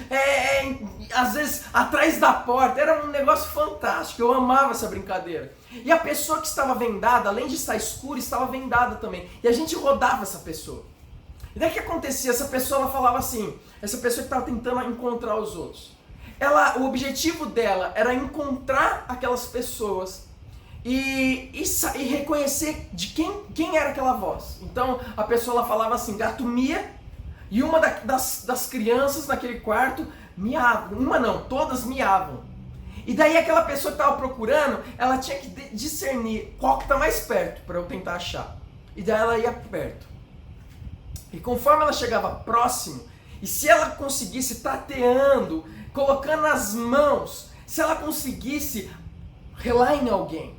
às vezes, atrás da porta, era um negócio fantástico, eu amava essa brincadeira. E a pessoa que estava vendada, além de estar escura, estava vendada também, e a gente rodava essa pessoa. E daí o que acontecia? Essa pessoa, ela falava assim, essa pessoa que estava tentando encontrar os outros, o objetivo dela era encontrar aquelas pessoas e reconhecer de quem era aquela voz. Então a pessoa, ela falava assim, gato mia, e uma das crianças naquele quarto miava, uma não, todas miavam. E daí aquela pessoa que estava procurando, ela tinha que discernir qual que está mais perto para eu tentar achar. E daí ela ia perto. E conforme ela chegava próximo, e se ela conseguisse tateando, colocando as mãos, se ela conseguisse relar em alguém,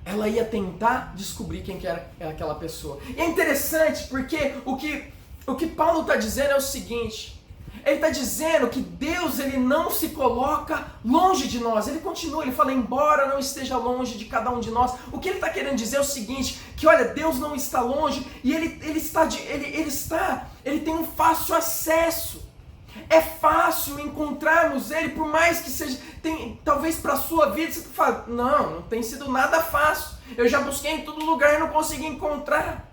ela ia tentar descobrir quem que era aquela pessoa. E é interessante porque o que Paulo está dizendo é o seguinte, ele está dizendo que Deus, ele não se coloca longe de nós, ele continua, ele fala, embora não esteja longe de cada um de nós. O que ele está querendo dizer é o seguinte, que olha, Deus não está longe e ele tem um fácil acesso. É fácil encontrarmos Ele, por mais que seja, talvez para a sua vida você fala, não tem sido nada fácil, eu já busquei em todo lugar e não consegui encontrar.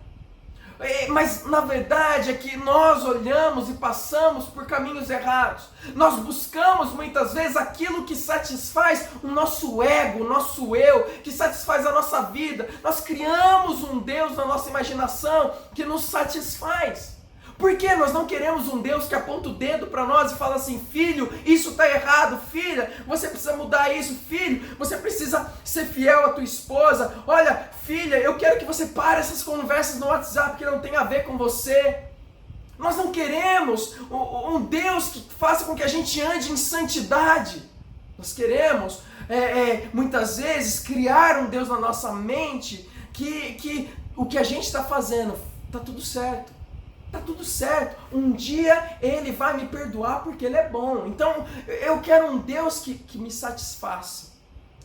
Mas na verdade é que nós olhamos e passamos por caminhos errados, nós buscamos muitas vezes aquilo que satisfaz o nosso ego, o nosso eu, que satisfaz a nossa vida, nós criamos um Deus na nossa imaginação que nos satisfaz. Por que nós não queremos um Deus que aponta o dedo para nós e fala assim, filho, isso está errado, filha, você precisa mudar isso, filho, você precisa ser fiel à tua esposa, olha, filha, eu quero que você pare essas conversas no WhatsApp que não tem a ver com você. Nós não queremos um Deus que faça com que a gente ande em santidade. Nós queremos, muitas vezes, criar um Deus na nossa mente que o que a gente está fazendo está tudo certo. Tá tudo certo, um dia Ele vai me perdoar porque Ele é bom. Então eu quero um Deus que me satisfaça.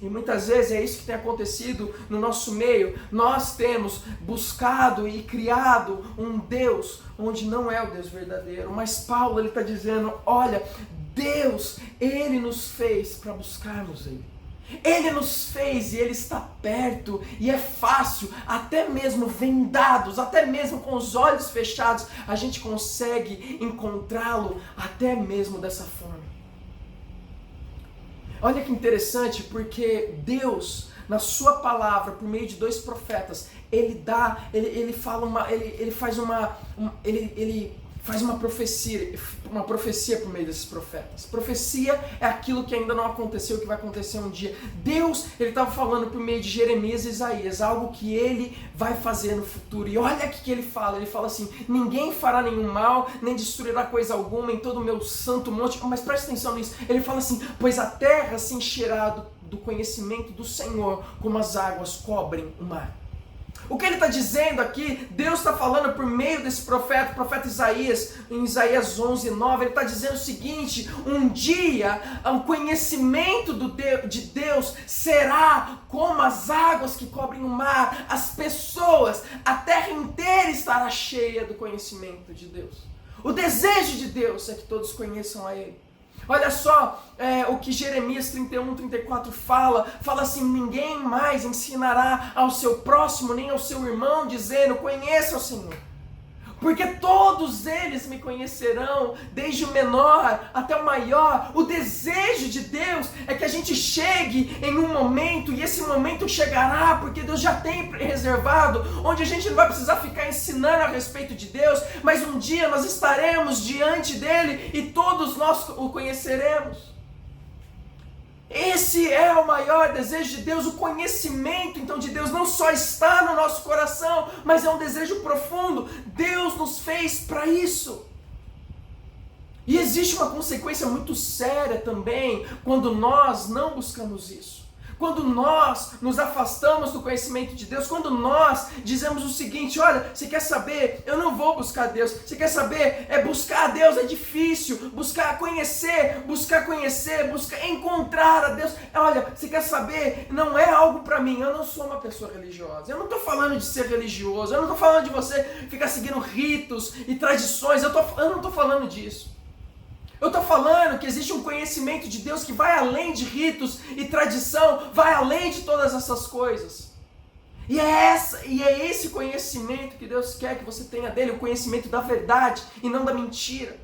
E muitas vezes é isso que tem acontecido no nosso meio. Nós temos buscado e criado um Deus onde não é o Deus verdadeiro. Mas Paulo, ele está dizendo, olha, Deus, Ele nos fez para buscarmos Ele. Ele nos fez e Ele está perto, e é fácil, até mesmo vendados, até mesmo com os olhos fechados, a gente consegue encontrá-lo até mesmo dessa forma. Olha que interessante, porque Deus, na sua palavra, por meio de 2 profetas, Ele faz uma profecia por meio desses profetas. Profecia é aquilo que ainda não aconteceu, que vai acontecer um dia. Deus, ele estava falando por meio de Jeremias e Isaías, algo que ele vai fazer no futuro. E olha o que ele fala assim, ninguém fará nenhum mal, nem destruirá coisa alguma em todo o meu santo monte. Mas presta atenção nisso, ele fala assim, pois a terra se encherá do conhecimento do Senhor, como as águas cobrem o mar. O que ele está dizendo aqui, Deus está falando por meio desse profeta, o profeta Isaías, em Isaías 11:9, ele está dizendo o seguinte: um dia o conhecimento de Deus será como as águas que cobrem o mar, as pessoas, a terra inteira estará cheia do conhecimento de Deus. O desejo de Deus é que todos conheçam a Ele. Olha só o que Jeremias 31:34 fala assim: ninguém mais ensinará ao seu próximo, nem ao seu irmão, dizendo, conheça o Senhor. Porque todos eles me conhecerão, desde o menor até o maior. O desejo de Deus é que a gente chegue em um momento, e esse momento chegará, porque Deus já tem reservado, onde a gente não vai precisar ficar ensinando a respeito de Deus, mas um dia nós estaremos diante dele e todos nós o conheceremos. Esse é o maior desejo de Deus. O conhecimento então de Deus não só está no nosso coração, mas é um desejo profundo. Deus nos fez para isso. E existe uma consequência muito séria também quando nós não buscamos isso. Quando nós nos afastamos do conhecimento de Deus, quando nós dizemos o seguinte: olha, você quer saber? Eu não vou buscar Deus. Você quer saber? Buscar a Deus é difícil. Buscar conhecer, buscar encontrar a Deus. Olha, você quer saber? Não é algo para mim. Eu não sou uma pessoa religiosa. Eu não estou falando de ser religioso. Eu não estou falando de você ficar seguindo ritos e tradições. Eu não estou falando disso. Eu estou falando que existe um conhecimento de Deus que vai além de ritos e tradição, vai além de todas essas coisas. E é esse conhecimento que Deus quer que você tenha dele, o conhecimento da verdade e não da mentira.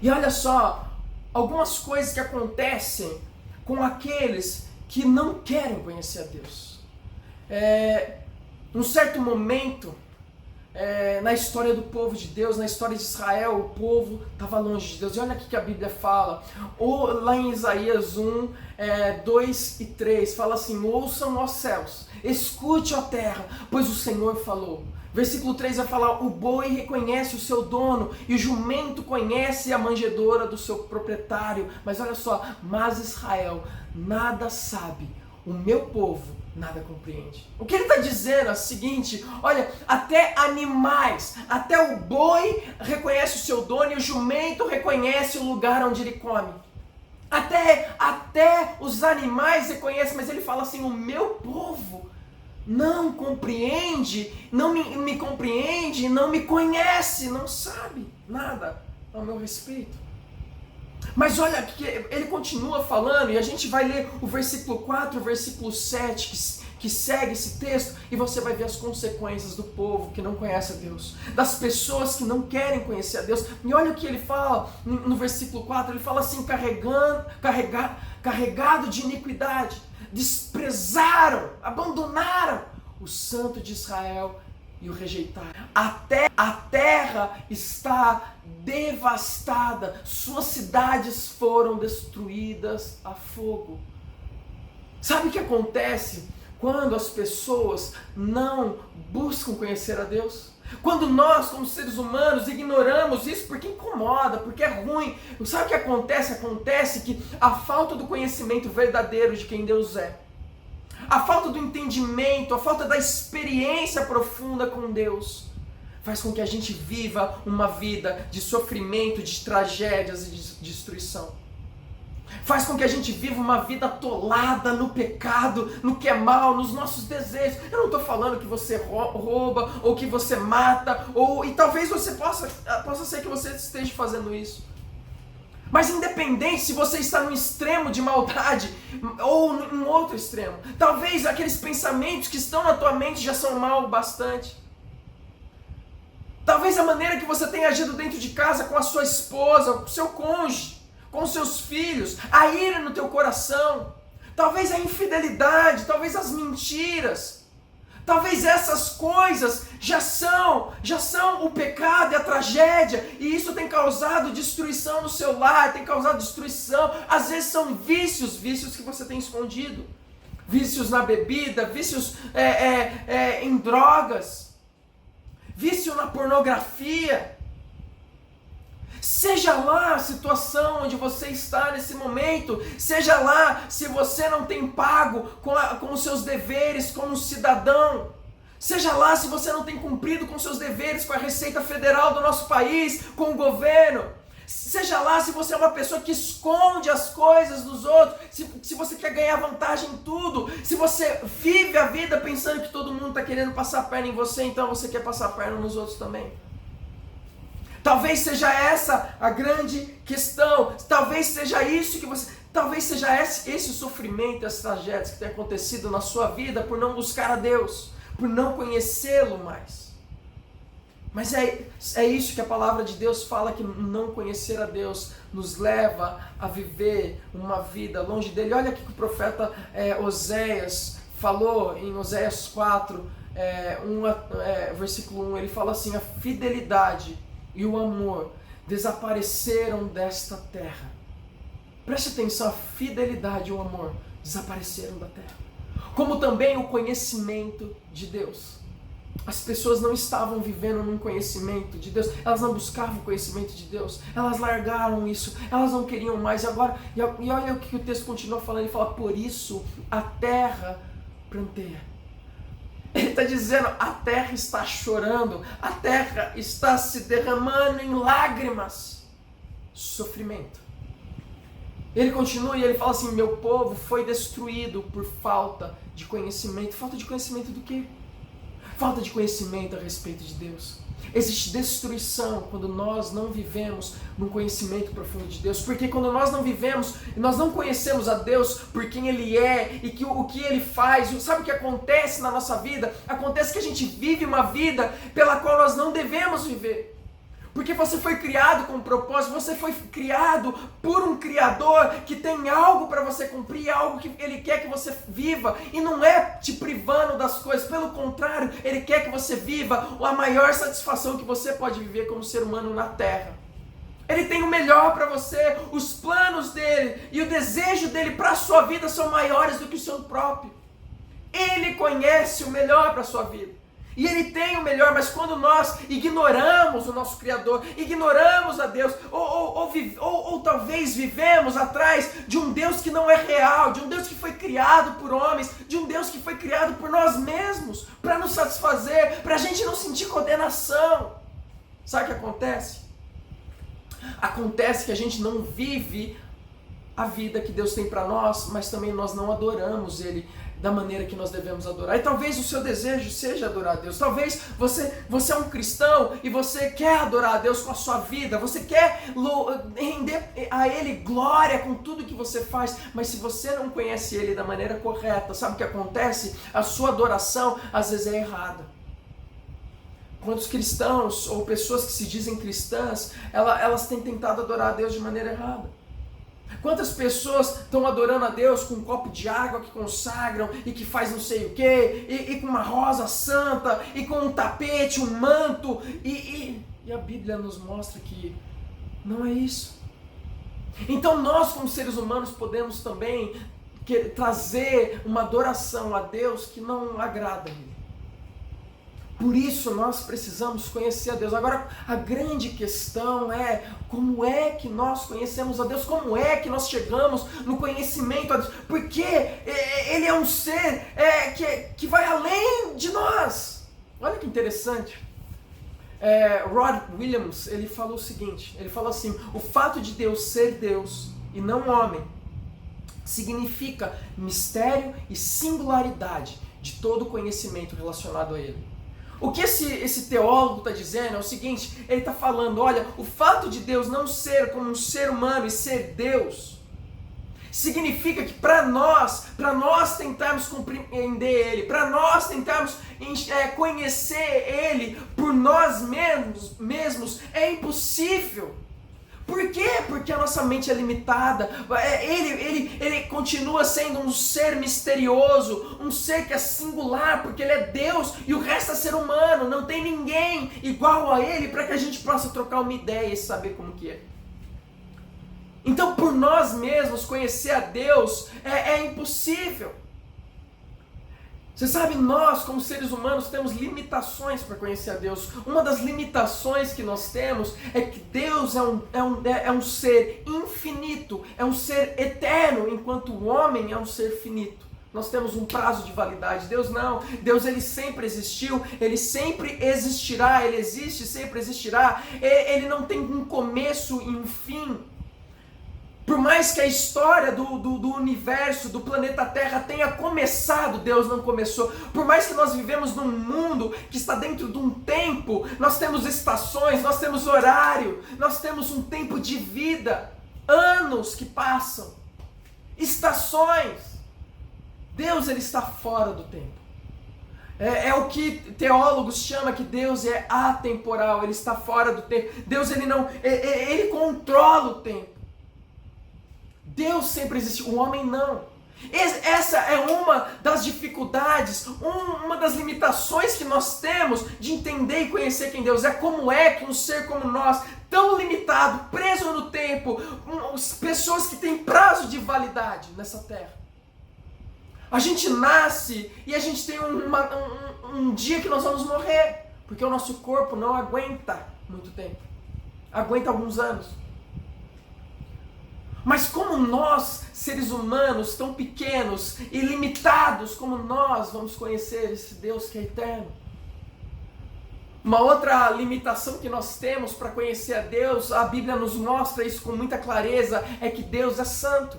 E olha só, algumas coisas que acontecem com aqueles que não querem conhecer a Deus. Num certo momento, na história do povo de Deus, na história de Israel, o povo estava longe de Deus. E olha aqui que a Bíblia fala, lá em Isaías 2 e 3, fala assim: ouçam, ó céus, escute, ó terra, pois o Senhor falou. Versículo 3 vai falar: o boi reconhece o seu dono, e o jumento conhece a manjedoura do seu proprietário. Mas olha só, mas Israel nada sabe, o meu povo nada compreende. O que ele está dizendo é o seguinte: olha, até animais, até o boi reconhece o seu dono e o jumento reconhece o lugar onde ele come. Até os animais reconhecem, mas ele fala assim: o meu povo não compreende, não me compreende, não me conhece, não sabe nada ao meu respeito. Mas olha que ele continua falando, e a gente vai ler o versículo 4, o versículo 7, que segue esse texto, e você vai ver as consequências do povo que não conhece a Deus, das pessoas que não querem conhecer a Deus. E olha o que ele fala no versículo 4, ele fala assim: carregado de iniquidade, desprezaram, abandonaram o Santo de Israel e o rejeitaram. A terra está devastada, suas cidades foram destruídas a fogo. Sabe o que acontece quando as pessoas não buscam conhecer a Deus? Quando nós, como seres humanos, ignoramos isso porque incomoda, porque é ruim. Sabe o que acontece? Acontece que a falta do conhecimento verdadeiro de quem Deus é, a falta do entendimento, a falta da experiência profunda com Deus, faz com que a gente viva uma vida de sofrimento, de tragédias e de destruição. Faz com que a gente viva uma vida atolada no pecado, no que é mal, nos nossos desejos. Eu não estou falando que você rouba, ou que você mata, e talvez você possa ser que você esteja fazendo isso. Mas independente se você está num extremo de maldade ou em outro extremo, talvez aqueles pensamentos que estão na tua mente já são mal bastante. Talvez a maneira que você tem agido dentro de casa com a sua esposa, com o seu cônjuge, com os seus filhos, a ira no teu coração, talvez a infidelidade, talvez as mentiras, talvez essas coisas já são o pecado e a tragédia, e isso tem causado destruição no seu lar, tem causado destruição. Às vezes são vícios que você tem escondido, vícios na bebida, vícios em drogas, vício na pornografia. Seja lá a situação onde você está nesse momento, seja lá se você não tem pago com os seus deveres como cidadão, seja lá se você não tem cumprido com os seus deveres com a Receita Federal do nosso país, com o governo, seja lá se você é uma pessoa que esconde as coisas dos outros, se você quer ganhar vantagem em tudo, se você vive a vida pensando que todo mundo está querendo passar a perna em você, então você quer passar a perna nos outros também. Talvez seja essa a grande questão, talvez seja isso que você... Talvez seja esse o sofrimento, as tragédias que tem acontecido na sua vida por não buscar a Deus, por não conhecê-lo mais. Mas é isso que a palavra de Deus fala, que não conhecer a Deus nos leva a viver uma vida longe dele. Olha aqui que o profeta Oséias falou em Oséias 4, versículo 1, ele fala assim: a fidelidade e o amor desapareceram desta terra. Preste atenção, a fidelidade e o amor desapareceram da terra. Como também o conhecimento de Deus. As pessoas não estavam vivendo num conhecimento de Deus, elas não buscavam o conhecimento de Deus, elas largaram isso, elas não queriam mais. E olha o que o texto continua falando, ele fala: por isso a terra pranteia. Ele está dizendo, a terra está chorando, a terra está se derramando em lágrimas, sofrimento. Ele continua e ele fala assim: meu povo foi destruído por falta de conhecimento. Falta de conhecimento do quê? Falta de conhecimento a respeito de Deus. Existe destruição quando nós não vivemos num conhecimento profundo de Deus. Porque quando nós não vivemos, nós não conhecemos a Deus por quem Ele é e o que Ele faz. Sabe o que acontece na nossa vida? Acontece que a gente vive uma vida pela qual nós não devemos viver. Porque você foi criado com um propósito, você foi criado por um Criador que tem algo para você cumprir, algo que Ele quer que você viva, e não é te privando das coisas, pelo contrário, Ele quer que você viva a maior satisfação que você pode viver como ser humano na Terra. Ele tem o melhor para você, os planos dele e o desejo dele para a sua vida são maiores do que o seu próprio. Ele conhece o melhor para a sua vida. E Ele tem o melhor, mas quando nós ignoramos o nosso Criador, ignoramos a Deus, ou talvez vivemos atrás de um Deus que não é real, de um Deus que foi criado por homens, de um Deus que foi criado por nós mesmos, para nos satisfazer, para a gente não sentir condenação. Sabe o que acontece? Acontece que a gente não vive a vida que Deus tem para nós, mas também nós não adoramos Ele da maneira que nós devemos adorar. E talvez o seu desejo seja adorar a Deus. Talvez você é um cristão e você quer adorar a Deus com a sua vida, você quer render a Ele glória com tudo que você faz, mas se você não conhece Ele da maneira correta, sabe o que acontece? A sua adoração às vezes é errada. Quantos cristãos ou pessoas que se dizem cristãs, elas têm tentado adorar a Deus de maneira errada? Quantas pessoas estão adorando a Deus com um copo de água que consagram e que faz não sei o que, e com uma rosa santa, e com um tapete, um manto, e a Bíblia nos mostra que não é isso. Então nós como seres humanos podemos também trazer uma adoração a Deus que não agrada a Ele. Por isso nós precisamos conhecer a Deus. Agora, a grande questão é como é que nós conhecemos a Deus, como é que nós chegamos no conhecimento a Deus, porque Ele é um ser que vai além de nós. Olha que interessante. Rod Williams, ele falou o seguinte, ele falou assim: o fato de Deus ser Deus e não homem significa mistério e singularidade de todo conhecimento relacionado a Ele. O que esse teólogo está dizendo é o seguinte: ele está falando, olha, o fato de Deus não ser como um ser humano e ser Deus, significa que para nós tentarmos compreender Ele, para nós tentarmos conhecer Ele por nós mesmos, é impossível. Por quê? Porque a nossa mente é limitada. Ele continua sendo um ser misterioso, um ser que é singular, porque Ele é Deus e o resto é ser humano. Não tem ninguém igual a Ele para que a gente possa trocar uma ideia e saber como que é. Então, por nós mesmos, conhecer a Deus é impossível. Você sabe, nós como seres humanos temos limitações para conhecer a Deus. Uma das limitações que nós temos é que Deus é um ser infinito, é um ser eterno, enquanto o homem é um ser finito. Nós temos um prazo de validade. Deus não. Deus, ele sempre existiu, ele sempre existirá, ele existe, sempre existirá. Ele não tem um começo e um fim. Por mais que a história do universo, do planeta Terra tenha começado, Deus não começou. Por mais que nós vivemos num mundo que está dentro de um tempo, nós temos estações, nós temos horário, nós temos um tempo de vida, anos que passam, estações. Deus, ele está fora do tempo. É o que teólogos chamam que Deus é atemporal, ele está fora do tempo. Deus, ele controla o tempo. Deus sempre existiu, o homem não. Essa é uma das dificuldades, uma das limitações que nós temos de entender e conhecer quem Deus é. Como é que um ser como nós, tão limitado, preso no tempo, pessoas que têm prazo de validade nessa terra. A gente nasce e a gente tem um dia que nós vamos morrer, porque o nosso corpo não aguenta muito tempo, aguenta alguns anos. Mas como nós, seres humanos, tão pequenos e limitados, como nós vamos conhecer esse Deus que é eterno? Uma outra limitação que nós temos para conhecer a Deus, a Bíblia nos mostra isso com muita clareza, é que Deus é santo.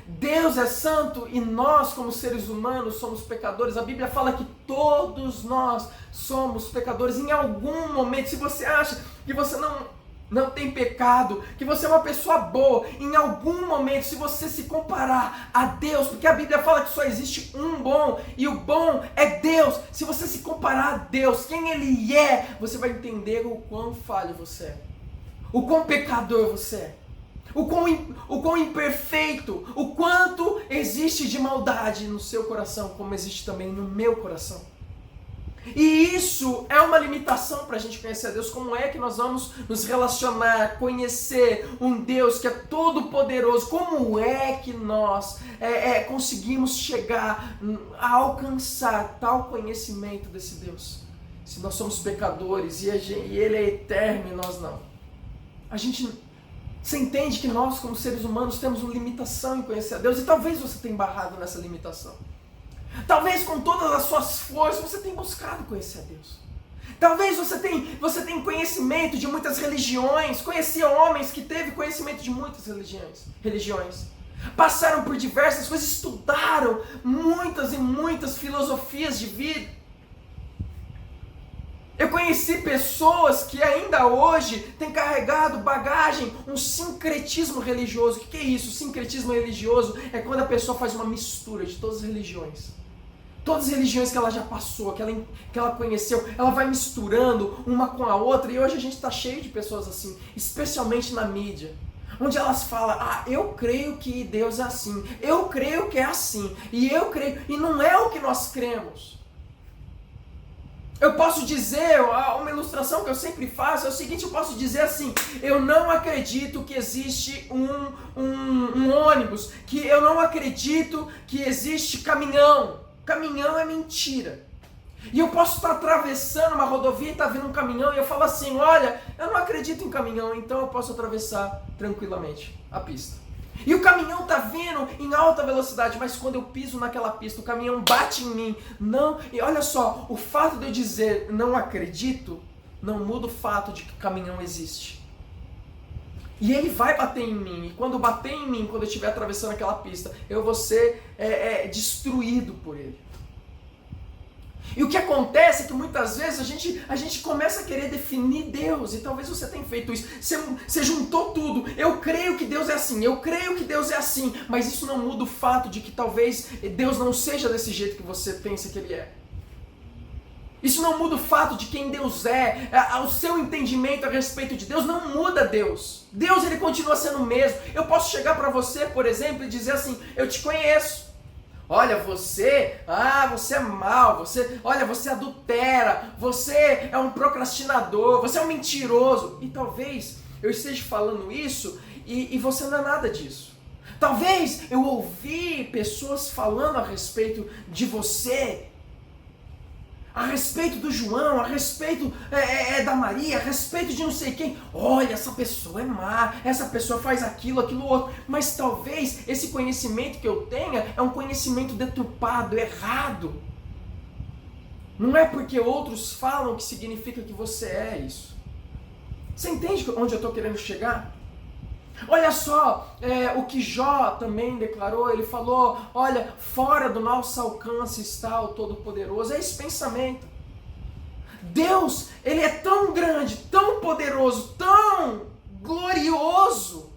Deus é santo e nós, como seres humanos, somos pecadores. A Bíblia fala que todos nós somos pecadores. Em algum momento, se você acha que você não tem pecado, que você é uma pessoa boa, em algum momento, se você se comparar a Deus, porque a Bíblia fala que só existe um bom, e o bom é Deus. Se você se comparar a Deus, quem Ele é, você vai entender o quão falho você é, o quão pecador você é, o quão imperfeito, o quanto existe de maldade no seu coração, como existe também no meu coração. E isso é uma limitação para a gente conhecer a Deus. Como é que nós vamos nos relacionar, conhecer um Deus que é todo poderoso? Como é que nós conseguimos chegar a alcançar tal conhecimento desse Deus? Se nós somos pecadores e Ele é eterno e nós não. Você entende que nós, como seres humanos, temos uma limitação em conhecer a Deus, e talvez você tenha barrado nessa limitação. Talvez com todas as suas forças você tenha buscado conhecer a Deus. Talvez você tenha conhecimento de muitas religiões, conhecia homens que teve conhecimento de muitas religiões. Passaram por diversas coisas, estudaram muitas e muitas filosofias de vida. Eu conheci pessoas que ainda hoje têm carregado bagagem, um sincretismo religioso. O que é isso? O sincretismo religioso é quando a pessoa faz uma mistura de todas as religiões. Todas as religiões que ela já passou, que ela conheceu, ela vai misturando uma com a outra. E hoje a gente está cheio de pessoas assim, especialmente na mídia. Onde elas falam, eu creio que Deus é assim, eu creio que é assim, e eu creio, e não é o que nós cremos. Eu posso dizer, uma ilustração que eu sempre faço é o seguinte, eu posso dizer assim, eu não acredito que existe um ônibus, que eu não acredito que existe caminhão. Caminhão é mentira. E eu posso estar atravessando uma rodovia e está vindo um caminhão e eu falo assim, olha, eu não acredito em caminhão, então eu posso atravessar tranquilamente a pista. E o caminhão está vindo em alta velocidade, mas quando eu piso naquela pista, o caminhão bate em mim. Não, e olha só, o fato de eu dizer não acredito, não muda o fato de que o caminhão existe. E ele vai bater em mim, e quando bater em mim, quando eu estiver atravessando aquela pista, eu vou ser destruído por ele. E o que acontece é que muitas vezes a gente começa a querer definir Deus, e talvez você tenha feito isso, você juntou tudo, eu creio que Deus é assim, eu creio que Deus é assim, mas isso não muda o fato de que talvez Deus não seja desse jeito que você pensa que Ele é. Isso não muda o fato de quem Deus é, o seu entendimento a respeito de Deus não muda Deus. Deus, Ele continua sendo o mesmo. Eu posso chegar para você, por exemplo, e dizer assim, eu te conheço. Olha, você é mau, você adultera, você é um procrastinador, você é um mentiroso. E talvez eu esteja falando isso e você não é nada disso. Talvez eu ouvi pessoas falando a respeito de você, a respeito do João, a respeito da Maria, a respeito de não sei quem. Olha, essa pessoa é má, essa pessoa faz aquilo, aquilo outro. Mas talvez esse conhecimento que eu tenha é um conhecimento deturpado, errado. Não é porque outros falam que significa que você é isso. Você entende onde eu estou querendo chegar? Olha só, o que Jó também declarou, ele falou, olha, fora do nosso alcance está o Todo-Poderoso. É esse pensamento. Deus, ele é tão grande, tão poderoso, tão glorioso,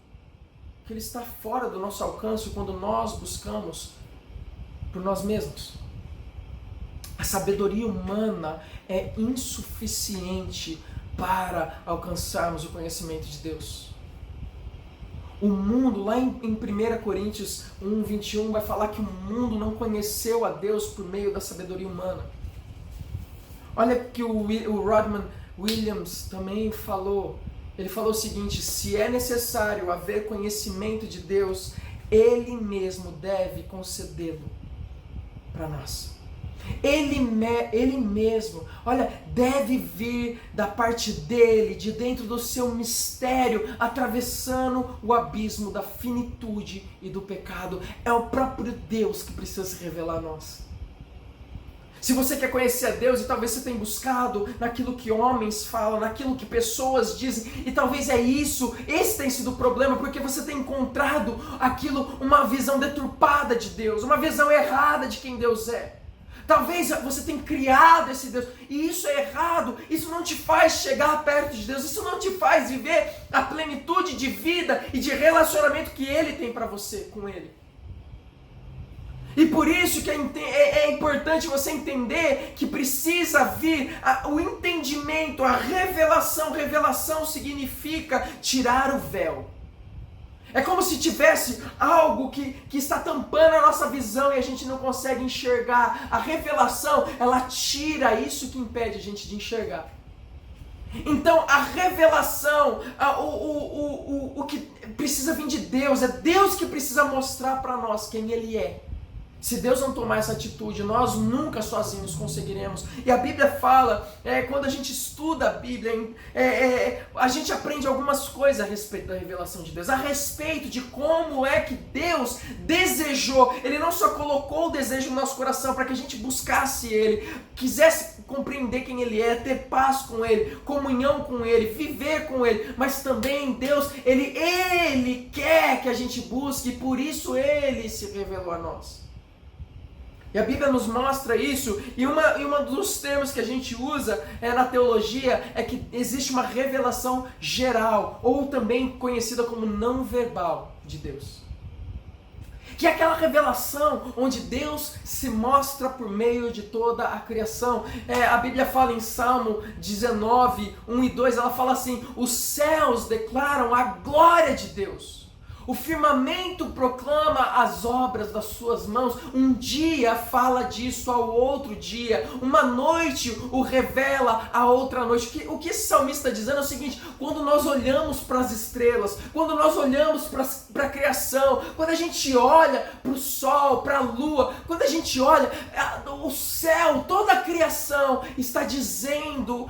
que ele está fora do nosso alcance quando nós buscamos por nós mesmos. A sabedoria humana é insuficiente para alcançarmos o conhecimento de Deus. O mundo, lá em 1 Coríntios 1, 21, vai falar que o mundo não conheceu a Deus por meio da sabedoria humana. Olha que o Rodman Williams também falou. Ele falou o seguinte: se é necessário haver conhecimento de Deus, Ele mesmo deve concedê-lo para nós. Ele mesmo, olha, deve vir da parte dele, de dentro do seu mistério, atravessando o abismo da finitude e do pecado. É o próprio Deus que precisa se revelar a nós. Se você quer conhecer a Deus, e talvez você tenha buscado naquilo que homens falam, naquilo que pessoas dizem, e talvez esse tem sido o problema, porque você tem encontrado aquilo, uma visão deturpada de Deus, uma visão errada de quem Deus é. Talvez você tenha criado esse Deus, e isso é errado, isso não te faz chegar perto de Deus, isso não te faz viver a plenitude de vida e de relacionamento que Ele tem para você, com Ele. E por isso que é importante você entender que precisa vir o entendimento, a revelação. Revelação significa tirar o véu. É como se tivesse algo que está tampando a nossa visão e a gente não consegue enxergar. A revelação, ela tira isso que impede a gente de enxergar. Então a revelação, o que precisa vir de Deus, é Deus que precisa mostrar para nós quem Ele é. Se Deus não tomar essa atitude, nós nunca sozinhos conseguiremos. E a Bíblia fala, quando a gente estuda a Bíblia, a gente aprende algumas coisas a respeito da revelação de Deus, a respeito de como é que Deus desejou. Ele não só colocou o desejo no nosso coração para que a gente buscasse Ele, quisesse compreender quem Ele é, ter paz com Ele, comunhão com Ele, viver com Ele, mas também Deus, Ele quer que a gente busque, e por isso Ele se revelou a nós. E a Bíblia nos mostra isso, e um dos termos que a gente usa na teologia é que existe uma revelação geral, ou também conhecida como não verbal de Deus. Que é aquela revelação onde Deus se mostra por meio de toda a criação. A Bíblia fala em Salmo 19, 1 e 2, ela fala assim: os céus declaram a glória de Deus. O firmamento proclama as obras das suas mãos. Um dia fala disso ao outro dia. Uma noite o revela a outra noite. O que esse salmista está dizendo é o seguinte: quando nós olhamos para as estrelas, quando nós olhamos para a criação, quando a gente olha para o sol, para a lua, quando a gente olha o céu, toda a criação está dizendo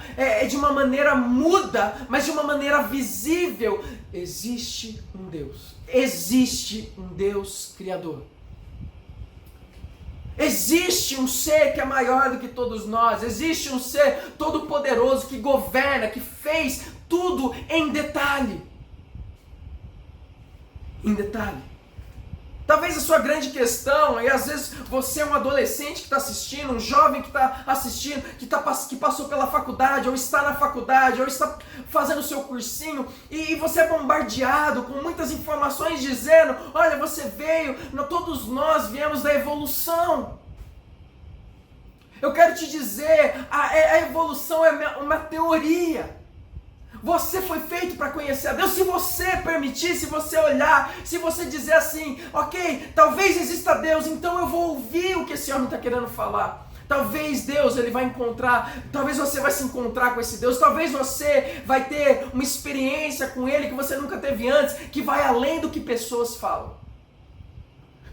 de uma maneira muda, mas de uma maneira visível: existe um Deus. Existe um Deus Criador. Existe um ser que é maior do que todos nós. Existe um ser todo-poderoso que governa, que fez tudo em detalhe. Em detalhe. Talvez a sua grande questão, e às vezes você é um adolescente que está assistindo, um jovem que está assistindo, que passou pela faculdade, ou está na faculdade, ou está fazendo o seu cursinho, e você é bombardeado com muitas informações dizendo: olha, você veio, todos nós viemos da evolução. Eu quero te dizer, a evolução é uma teoria. Você foi feito para conhecer a Deus. Se você permitir, se você olhar, se você dizer assim: ok, talvez exista Deus, então eu vou ouvir o que esse homem está querendo falar. Talvez Deus, ele vai encontrar, talvez você vai se encontrar com esse Deus, talvez você vai ter uma experiência com Ele que você nunca teve antes, que vai além do que pessoas falam.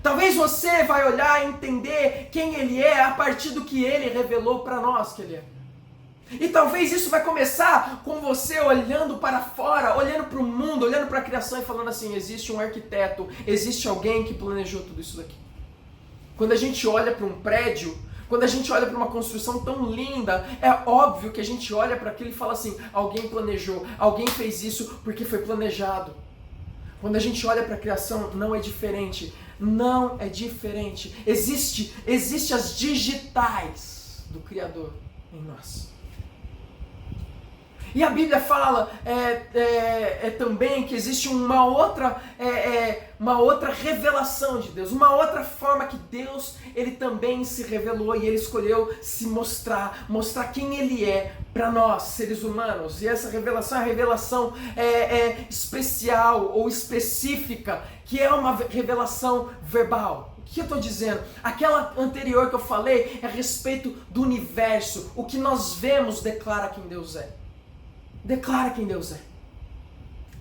Talvez você vai olhar e entender quem Ele é a partir do que Ele revelou para nós que Ele é. E talvez isso vai começar com você olhando para fora, olhando para o mundo, olhando para a criação e falando assim, existe um arquiteto, existe alguém que planejou tudo isso daqui. Quando a gente olha para um prédio, quando a gente olha para uma construção tão linda, é óbvio que a gente olha para aquilo e fala assim, alguém planejou, alguém fez isso porque foi planejado. Quando a gente olha para a criação, não é diferente. Não é diferente. Existe as digitais do Criador em nós. E a Bíblia fala também que existe uma outra revelação de Deus, uma outra forma que Deus ele também se revelou e Ele escolheu se mostrar quem Ele é para nós, seres humanos. E essa revelação é a revelação especial ou específica, que é uma revelação verbal. O que eu estou dizendo? Aquela anterior que eu falei é a respeito do universo. O que nós vemos declara quem Deus é. Declara quem Deus é.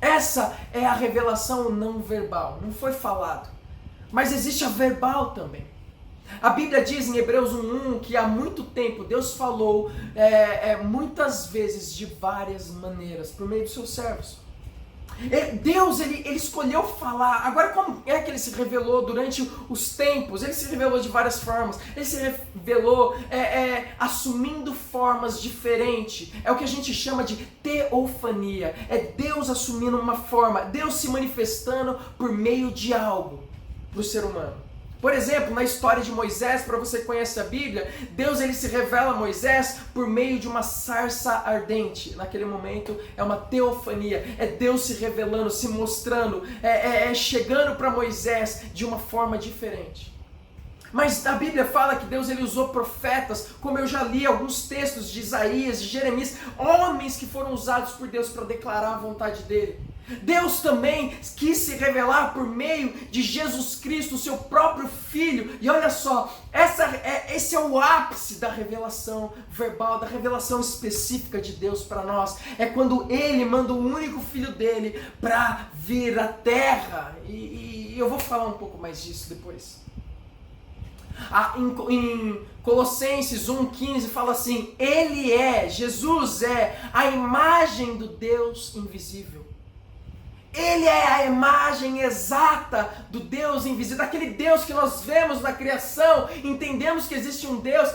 Essa é a revelação não verbal, não foi falado. Mas existe a verbal também. A Bíblia diz em Hebreus 1:1 que há muito tempo Deus falou muitas vezes de várias maneiras por meio dos seus servos. Deus ele escolheu falar. Agora, como é que Ele se revelou durante os tempos? Ele se revelou de várias formas. Ele se revelou assumindo formas diferentes. É o que a gente chama de teofania. É Deus assumindo uma forma, Deus se manifestando por meio de algo para o ser humano. Por exemplo, na história de Moisés, para você que conhece a Bíblia, Deus ele se revela a Moisés por meio de uma sarça ardente. Naquele momento é uma teofania, é Deus se revelando, se mostrando, chegando para Moisés de uma forma diferente. Mas a Bíblia fala que Deus ele usou profetas, como eu já li alguns textos de Isaías, de Jeremias, homens que foram usados por Deus para declarar a vontade dele. Deus também quis se revelar por meio de Jesus Cristo, seu próprio Filho. E olha só, esse é o ápice da revelação verbal, da revelação específica de Deus para nós. É quando Ele manda o único Filho dele para vir à Terra. E eu vou falar um pouco mais disso depois. Em Colossenses 1:15 fala assim, Jesus é a imagem do Deus invisível. Ele é a imagem exata do Deus invisível, daquele Deus que nós vemos na criação, entendemos que existe um Deus,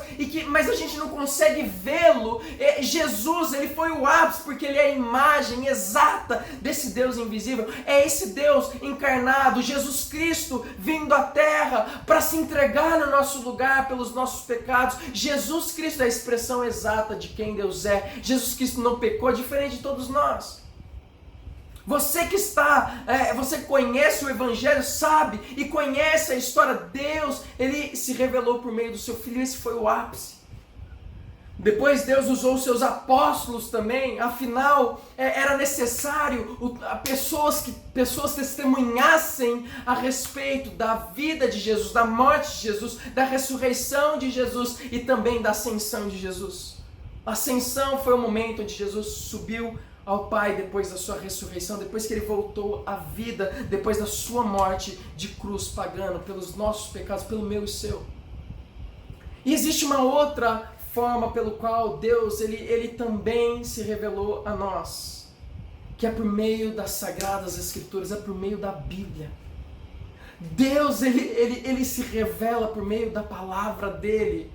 mas a gente não consegue vê-lo. Jesus, ele foi o ápice, porque ele é a imagem exata desse Deus invisível. É esse Deus encarnado, Jesus Cristo vindo à terra para se entregar no nosso lugar pelos nossos pecados. Jesus Cristo é a expressão exata de quem Deus é. Jesus Cristo não pecou, diferente de todos nós. Você que você conhece o Evangelho, sabe e conhece a história. Deus, ele se revelou por meio do seu Filho, esse foi o ápice. Depois Deus usou os seus apóstolos também, afinal era necessário pessoas testemunhassem a respeito da vida de Jesus, da morte de Jesus, da ressurreição de Jesus e também da ascensão de Jesus. A ascensão foi o momento onde Jesus subiu ao Pai depois da sua ressurreição, depois que Ele voltou à vida, depois da sua morte de cruz pagando pelos nossos pecados, pelo meu e seu. E existe uma outra forma pelo qual Deus ele também se revelou a nós, que é por meio das Sagradas Escrituras, é por meio da Bíblia. Deus ele se revela por meio da palavra dele.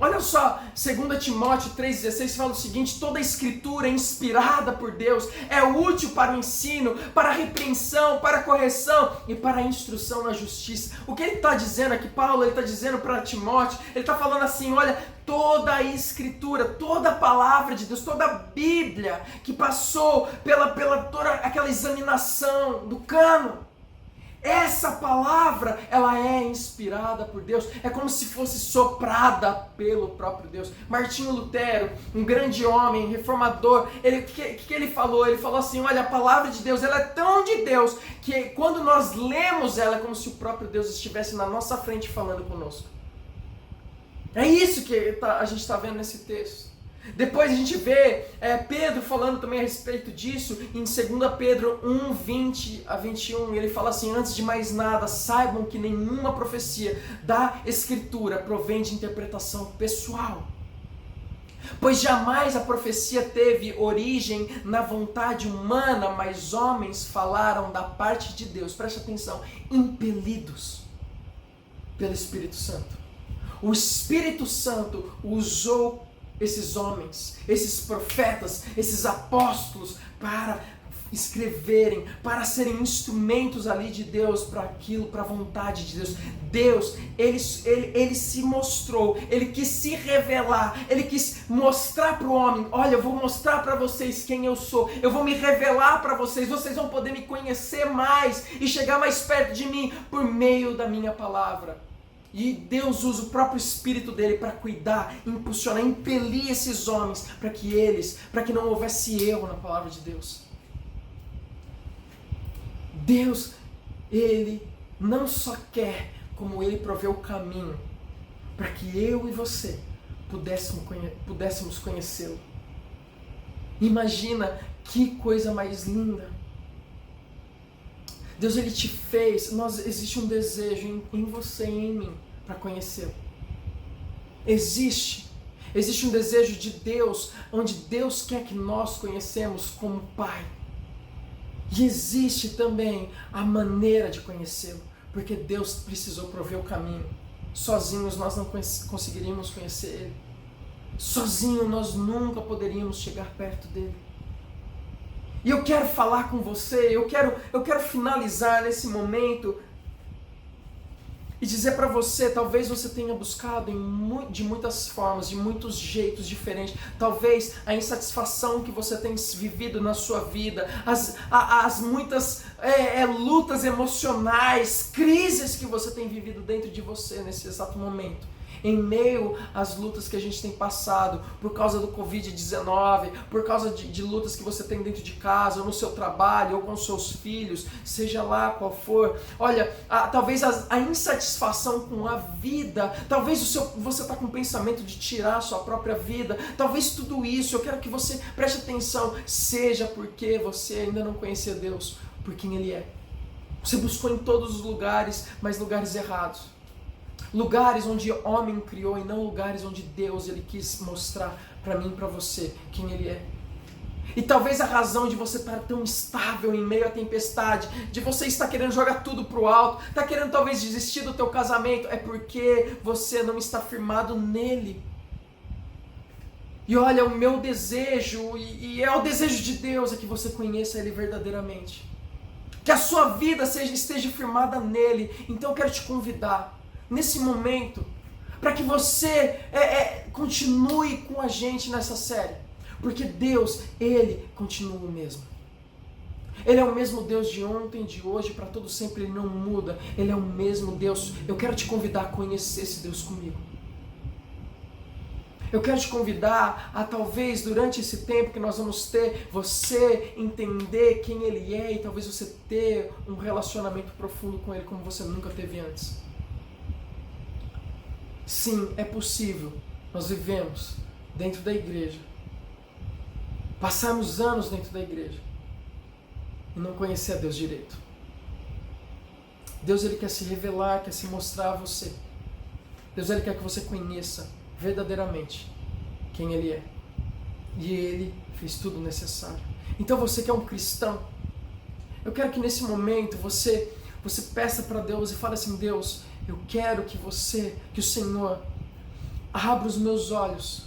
Olha só, 2 Timóteo 3,16 fala o seguinte: toda a escritura é inspirada por Deus, é útil para o ensino, para a repreensão, para a correção e para a instrução na justiça. O que ele está dizendo aqui, Paulo, ele está dizendo para Timóteo, ele está falando assim, olha, toda a escritura, toda a palavra de Deus, toda a Bíblia que passou pela toda aquela examinação do cânon, essa palavra, ela é inspirada por Deus, é como se fosse soprada pelo próprio Deus. Martinho Lutero, um grande homem, reformador, o que ele falou? Ele falou assim, olha, a palavra de Deus, ela é tão de Deus, que quando nós lemos ela, é como se o próprio Deus estivesse na nossa frente falando conosco. É isso que a gente está vendo nesse texto. Depois a gente vê Pedro falando também a respeito disso em 2 Pedro 1, 20 a 21. Ele fala assim: antes de mais nada, saibam que nenhuma profecia da Escritura provém de interpretação pessoal. Pois jamais a profecia teve origem na vontade humana, mas homens falaram da parte de Deus. Preste atenção, impelidos pelo Espírito Santo. O Espírito Santo usou esses homens, esses profetas, esses apóstolos para escreverem, para serem instrumentos ali de Deus para aquilo, para a vontade de Deus. Deus, ele se mostrou, ele quis se revelar, ele quis mostrar para o homem: olha, eu vou mostrar para vocês quem eu sou, eu vou me revelar para vocês, vocês vão poder me conhecer mais e chegar mais perto de mim por meio da minha palavra. E Deus usa o próprio Espírito dele para cuidar, impulsionar, impelir esses homens para que não houvesse erro na palavra de Deus. Deus, ele não só quer, como ele provê o caminho para que eu e você pudéssemos conhecê-lo. Imagina que coisa mais linda. Deus, ele te fez, existe um desejo em você e em mim para conhecê-lo. Existe um desejo de Deus, onde Deus quer que nós conhecemos como Pai. E existe também a maneira de conhecê-lo, porque Deus precisou prover o caminho. Sozinhos nós não conseguiríamos conhecer Ele. Sozinho nós nunca poderíamos chegar perto dele. E eu quero falar com você, eu quero finalizar nesse momento e dizer para você: talvez você tenha buscado de muitas formas, de muitos jeitos diferentes. Talvez a insatisfação que você tem vivido na sua vida, as muitas lutas emocionais, crises que você tem vivido dentro de você nesse exato momento. Em meio às lutas que a gente tem passado, por causa do Covid-19, por causa de lutas que você tem dentro de casa, ou no seu trabalho, ou com seus filhos, seja lá qual for. Olha, talvez a insatisfação com a vida, talvez você está com o pensamento de tirar a sua própria vida, talvez tudo isso, eu quero que você preste atenção, seja porque você ainda não conhecia Deus, por quem Ele é. Você buscou em todos os lugares, mas lugares errados. Lugares onde homem criou e não lugares onde Deus ele quis mostrar para mim e para você quem Ele é. E talvez a razão de você estar tão estável em meio à tempestade, de você estar querendo jogar tudo pro alto, está querendo talvez desistir do teu casamento, é porque você não está firmado nele. E olha, o meu desejo, e é o desejo de Deus, é que você conheça Ele verdadeiramente. Que a sua vida esteja firmada nele. Então eu quero te convidar, nesse momento, para que você continue com a gente nessa série. Porque Deus, Ele continua o mesmo. Ele é o mesmo Deus de ontem, de hoje, para todo sempre. Ele não muda. Ele é o mesmo Deus. Eu quero te convidar a conhecer esse Deus comigo. Eu quero te convidar a, talvez, durante esse tempo que nós vamos ter, você entender quem Ele é e talvez você ter um relacionamento profundo com Ele como você nunca teve antes. Sim, é possível nós vivemos dentro da igreja, passarmos anos dentro da igreja e não conhecer a Deus direito. Deus, Ele quer se revelar, quer se mostrar a você. Deus, Ele quer que você conheça verdadeiramente quem Ele é. E Ele fez tudo necessário. Então você que é um cristão, eu quero que nesse momento você peça para Deus e fale assim: Deus, eu quero que o Senhor abra os meus olhos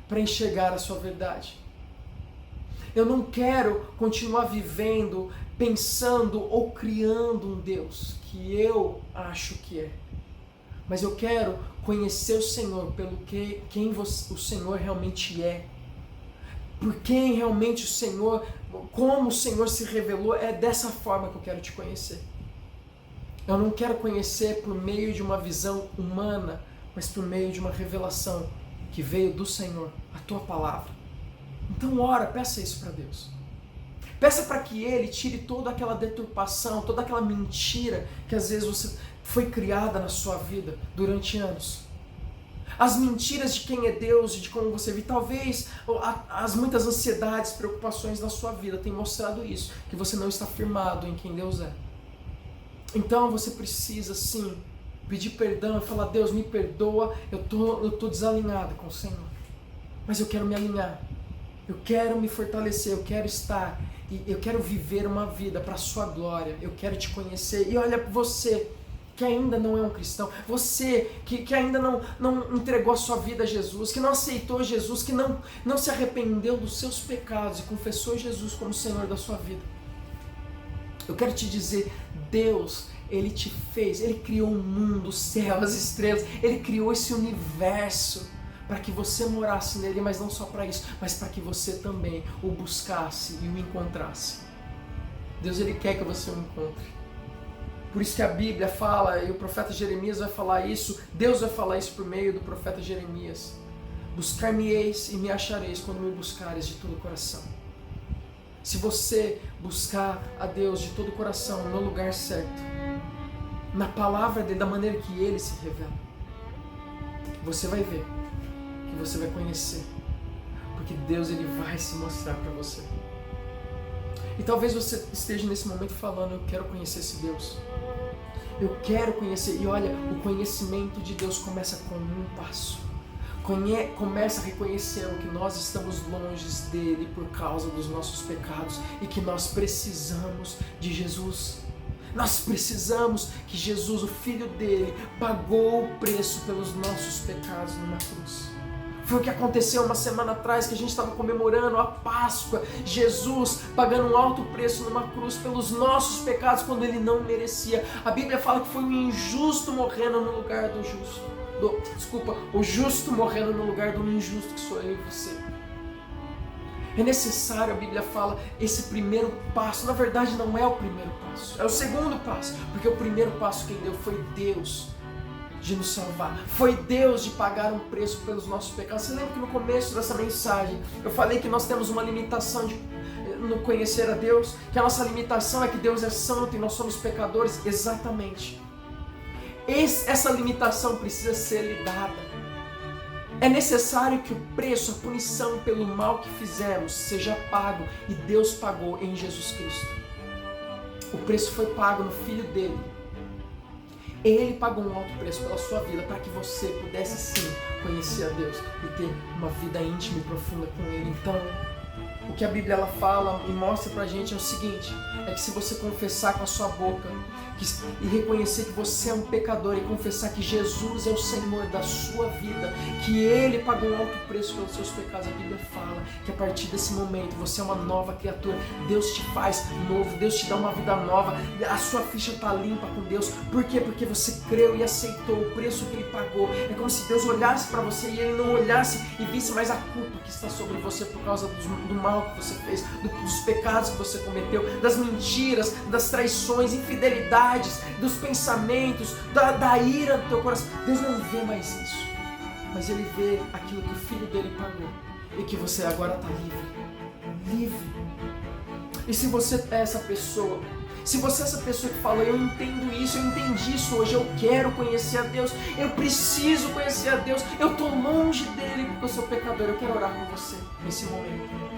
para enxergar a sua verdade. Eu não quero continuar vivendo, pensando ou criando um Deus que eu acho que é. Mas eu quero conhecer o Senhor pelo quem o Senhor realmente é. Por quem realmente o Senhor, como o Senhor se revelou, é dessa forma que eu quero te conhecer. Eu não quero conhecer por meio de uma visão humana, mas por meio de uma revelação que veio do Senhor, a Tua palavra. Então ora, peça isso para Deus. Peça para que Ele tire toda aquela deturpação, toda aquela mentira que às vezes foi criada na sua vida durante anos. as mentiras de quem é Deus e de como você vive. Talvez as muitas ansiedades, preocupações da sua vida tenham mostrado isso, que você não está firmado em quem Deus é. Então você precisa sim pedir perdão e falar: Deus, me perdoa, eu tô desalinhado com o Senhor, mas eu quero me alinhar, eu quero me fortalecer, eu quero estar, e eu quero viver uma vida para a sua glória, eu quero te conhecer. E olha, você que ainda não é um cristão, você que ainda não entregou a sua vida a Jesus, que não aceitou Jesus, que não se arrependeu dos seus pecados e confessou Jesus como Senhor da sua vida, eu quero te dizer, Deus, Ele te fez, Ele criou o mundo, o céu, as estrelas, Ele criou esse universo para que você morasse nele, mas não só para isso, mas para que você também o buscasse e o encontrasse. Deus, Ele quer que você o encontre. Por isso que a Bíblia fala, e o profeta Jeremias vai falar isso, Deus vai falar isso por meio do profeta Jeremias: buscar-me-eis e me achareis quando me buscares de todo o coração. Se você buscar a Deus de todo o coração, no lugar certo, na palavra dele, da maneira que ele se revela, você vai ver, que você vai conhecer, porque Deus, ele vai se mostrar para você. E talvez você esteja nesse momento falando: eu quero conhecer esse Deus, eu quero conhecer. E olha, o conhecimento de Deus começa com um passo. Começa reconhecendo que nós estamos longe dele por causa dos nossos pecados e que nós precisamos de Jesus. Nós precisamos que Jesus, o Filho dele, pagou o preço pelos nossos pecados numa cruz. Foi o que aconteceu uma semana atrás, que a gente estava comemorando a Páscoa. Jesus pagando um alto preço numa cruz pelos nossos pecados quando ele não merecia. A Bíblia fala que foi o injusto morrendo no lugar do justo. O justo morrendo no lugar do injusto, que sou eu e você. É necessário, a Bíblia fala, esse primeiro passo. Na verdade não é o primeiro passo, é o segundo passo, porque o primeiro passo quem deu foi Deus de nos salvar, foi Deus de pagar um preço pelos nossos pecados. Você lembra que no começo dessa mensagem eu falei que nós temos uma limitação no conhecer a Deus, que a nossa limitação é que Deus é santo e nós somos pecadores? Exatamente. Essa limitação precisa ser lidada. É necessário que o preço, a punição pelo mal que fizemos seja pago, e Deus pagou em Jesus Cristo. O preço foi pago no Filho dele. Ele pagou um alto preço pela sua vida para que você pudesse sim conhecer a Deus e ter uma vida íntima e profunda com Ele. Então, o que a Bíblia ela fala e mostra pra gente é o seguinte: é que se você confessar com a sua boca e reconhecer que você é um pecador e confessar que Jesus é o Senhor da sua vida, que Ele pagou um alto preço pelos seus pecados, a Bíblia fala que a partir desse momento você é uma nova criatura. Deus te faz novo, Deus te dá uma vida nova, a sua ficha está limpa com Deus. Por quê? Porque você creu e aceitou o preço que Ele pagou. É como se Deus olhasse para você e Ele não olhasse e visse mais a culpa que está sobre você por causa do mal que você fez, dos pecados que você cometeu, das mentiras, das traições, infidelidades, dos pensamentos, da ira do teu coração. Deus não vê mais isso, mas Ele vê aquilo que o Filho dele pagou e que você agora está livre. E se você é essa pessoa, se você é essa pessoa que fala: eu entendo isso, eu entendi isso hoje, eu quero conhecer a Deus, eu preciso conhecer a Deus, eu estou longe dele porque eu sou pecador, eu quero orar com você nesse momento.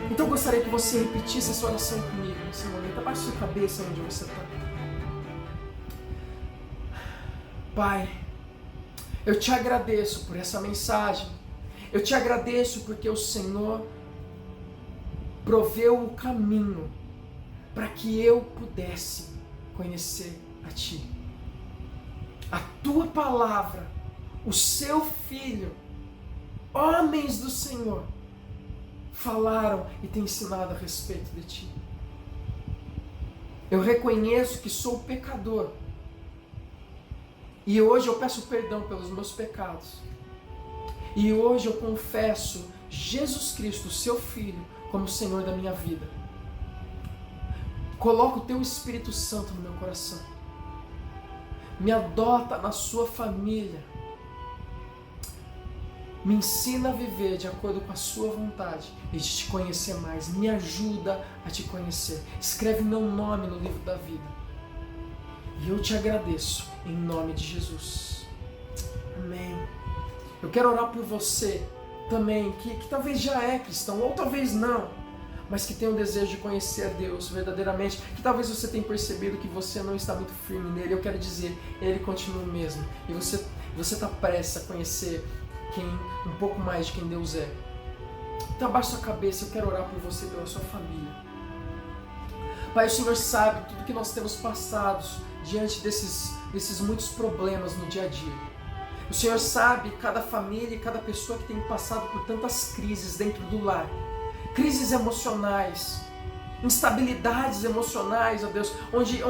Então eu gostaria que você repetisse essa oração comigo nesse momento. Abaixe sua cabeça onde você está. Pai, eu te agradeço por essa mensagem. Eu te agradeço porque o Senhor proveu o caminho para que eu pudesse conhecer a Ti. A Tua palavra, o Seu Filho, homens do Senhor, falaram e têm ensinado a respeito de Ti. Eu reconheço que sou pecador e hoje eu peço perdão pelos meus pecados. E hoje eu confesso Jesus Cristo, Seu Filho, como Senhor da minha vida. Coloca o Teu Espírito Santo no meu coração. Me adota na Sua família. Me ensina a viver de acordo com a Sua vontade e de Te conhecer mais. Me ajuda a Te conhecer. Escreve meu nome no livro da vida. E eu Te agradeço em nome de Jesus. Amém. Eu quero orar por você também, que talvez já é cristão, ou talvez não, mas que tem um desejo de conhecer a Deus verdadeiramente, que talvez você tenha percebido que você não está muito firme nele. Eu quero dizer, ele continua o mesmo, e você está prestes a conhecer um pouco mais de quem Deus é. Então abaixe sua cabeça, eu quero orar por você e pela sua família. Pai, o Senhor sabe tudo que nós temos passado diante desses muitos problemas no dia a dia. O Senhor sabe cada família e cada pessoa que tem passado por tantas crises dentro do lar. Crises emocionais, instabilidades emocionais, ó Deus, onde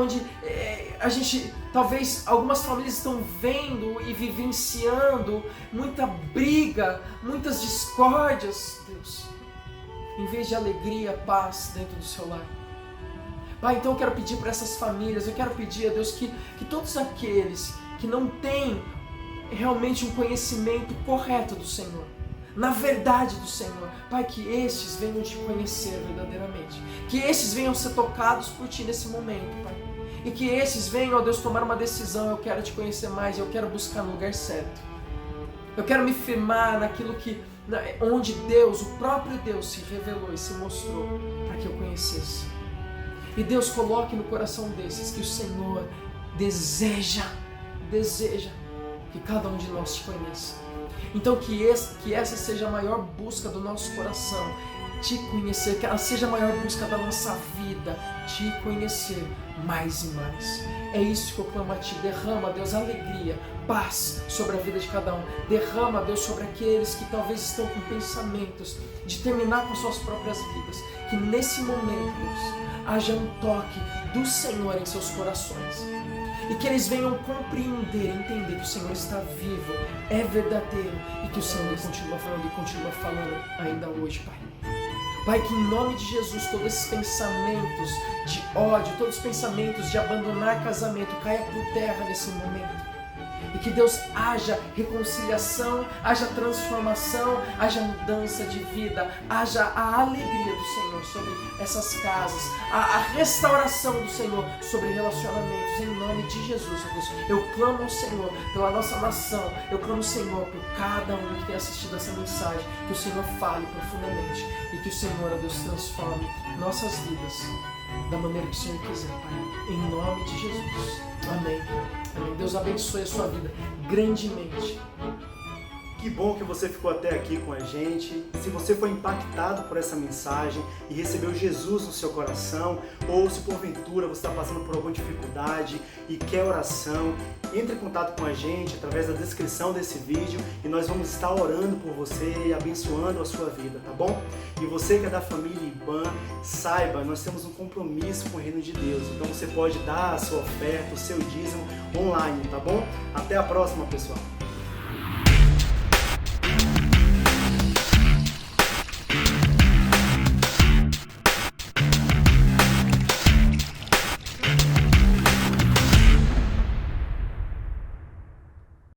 a gente, talvez algumas famílias estão vendo e vivenciando muita briga, muitas discórdias, Deus, em vez de alegria, paz dentro do seu lar. Pai, então eu quero pedir para essas famílias, eu quero pedir a Deus que todos aqueles que não têm realmente um conhecimento correto do Senhor, na verdade do Senhor, Pai, que estes venham te conhecer verdadeiramente, que estes venham ser tocados por Ti nesse momento, Pai, e que esses venham, ó Deus, tomar uma decisão. Eu quero Te conhecer mais, eu quero buscar no lugar certo, eu quero me firmar naquilo onde Deus, o próprio Deus, se revelou e se mostrou para que eu conhecesse. E Deus, coloque no coração desses que o Senhor deseja que cada um de nós te conheça. Então que essa seja a maior busca do nosso coração, te conhecer, que ela seja a maior busca da nossa vida, te conhecer mais e mais. É isso que eu clamo a Ti. Derrama, Deus, alegria, paz sobre a vida de cada um. Derrama, Deus, sobre aqueles que talvez estão com pensamentos de terminar com suas próprias vidas. Que nesse momento, Deus, haja um toque do Senhor em seus corações. E que eles venham compreender, entender que o Senhor está vivo, é verdadeiro, e que o Senhor continua falando e continua falando ainda hoje, Pai. Pai, que em nome de Jesus todos esses pensamentos de ódio, todos os pensamentos de abandonar casamento caia por terra nesse momento. E que Deus haja reconciliação, haja transformação, haja mudança de vida, haja a alegria do Senhor sobre essas casas, a restauração do Senhor sobre relacionamentos, em nome de Jesus, ó Deus. Eu clamo ao Senhor pela nossa nação, eu clamo ao Senhor por cada um que tem assistido essa mensagem, que o Senhor fale profundamente e que o Senhor, ó Deus, transforme nossas vidas da maneira que o Senhor quiser, Pai, em nome de Jesus. Amém. Amém. Deus abençoe a sua vida grandemente. Que bom que você ficou até aqui com a gente. Se você foi impactado por essa mensagem e recebeu Jesus no seu coração, ou se porventura você está passando por alguma dificuldade e quer oração, entre em contato com a gente através da descrição desse vídeo e nós vamos estar orando por você e abençoando a sua vida, tá bom? E você que é da família IBAN, saiba, nós temos um compromisso com o reino de Deus, então você pode dar a sua oferta, o seu dízimo online, tá bom? Até a próxima, pessoal!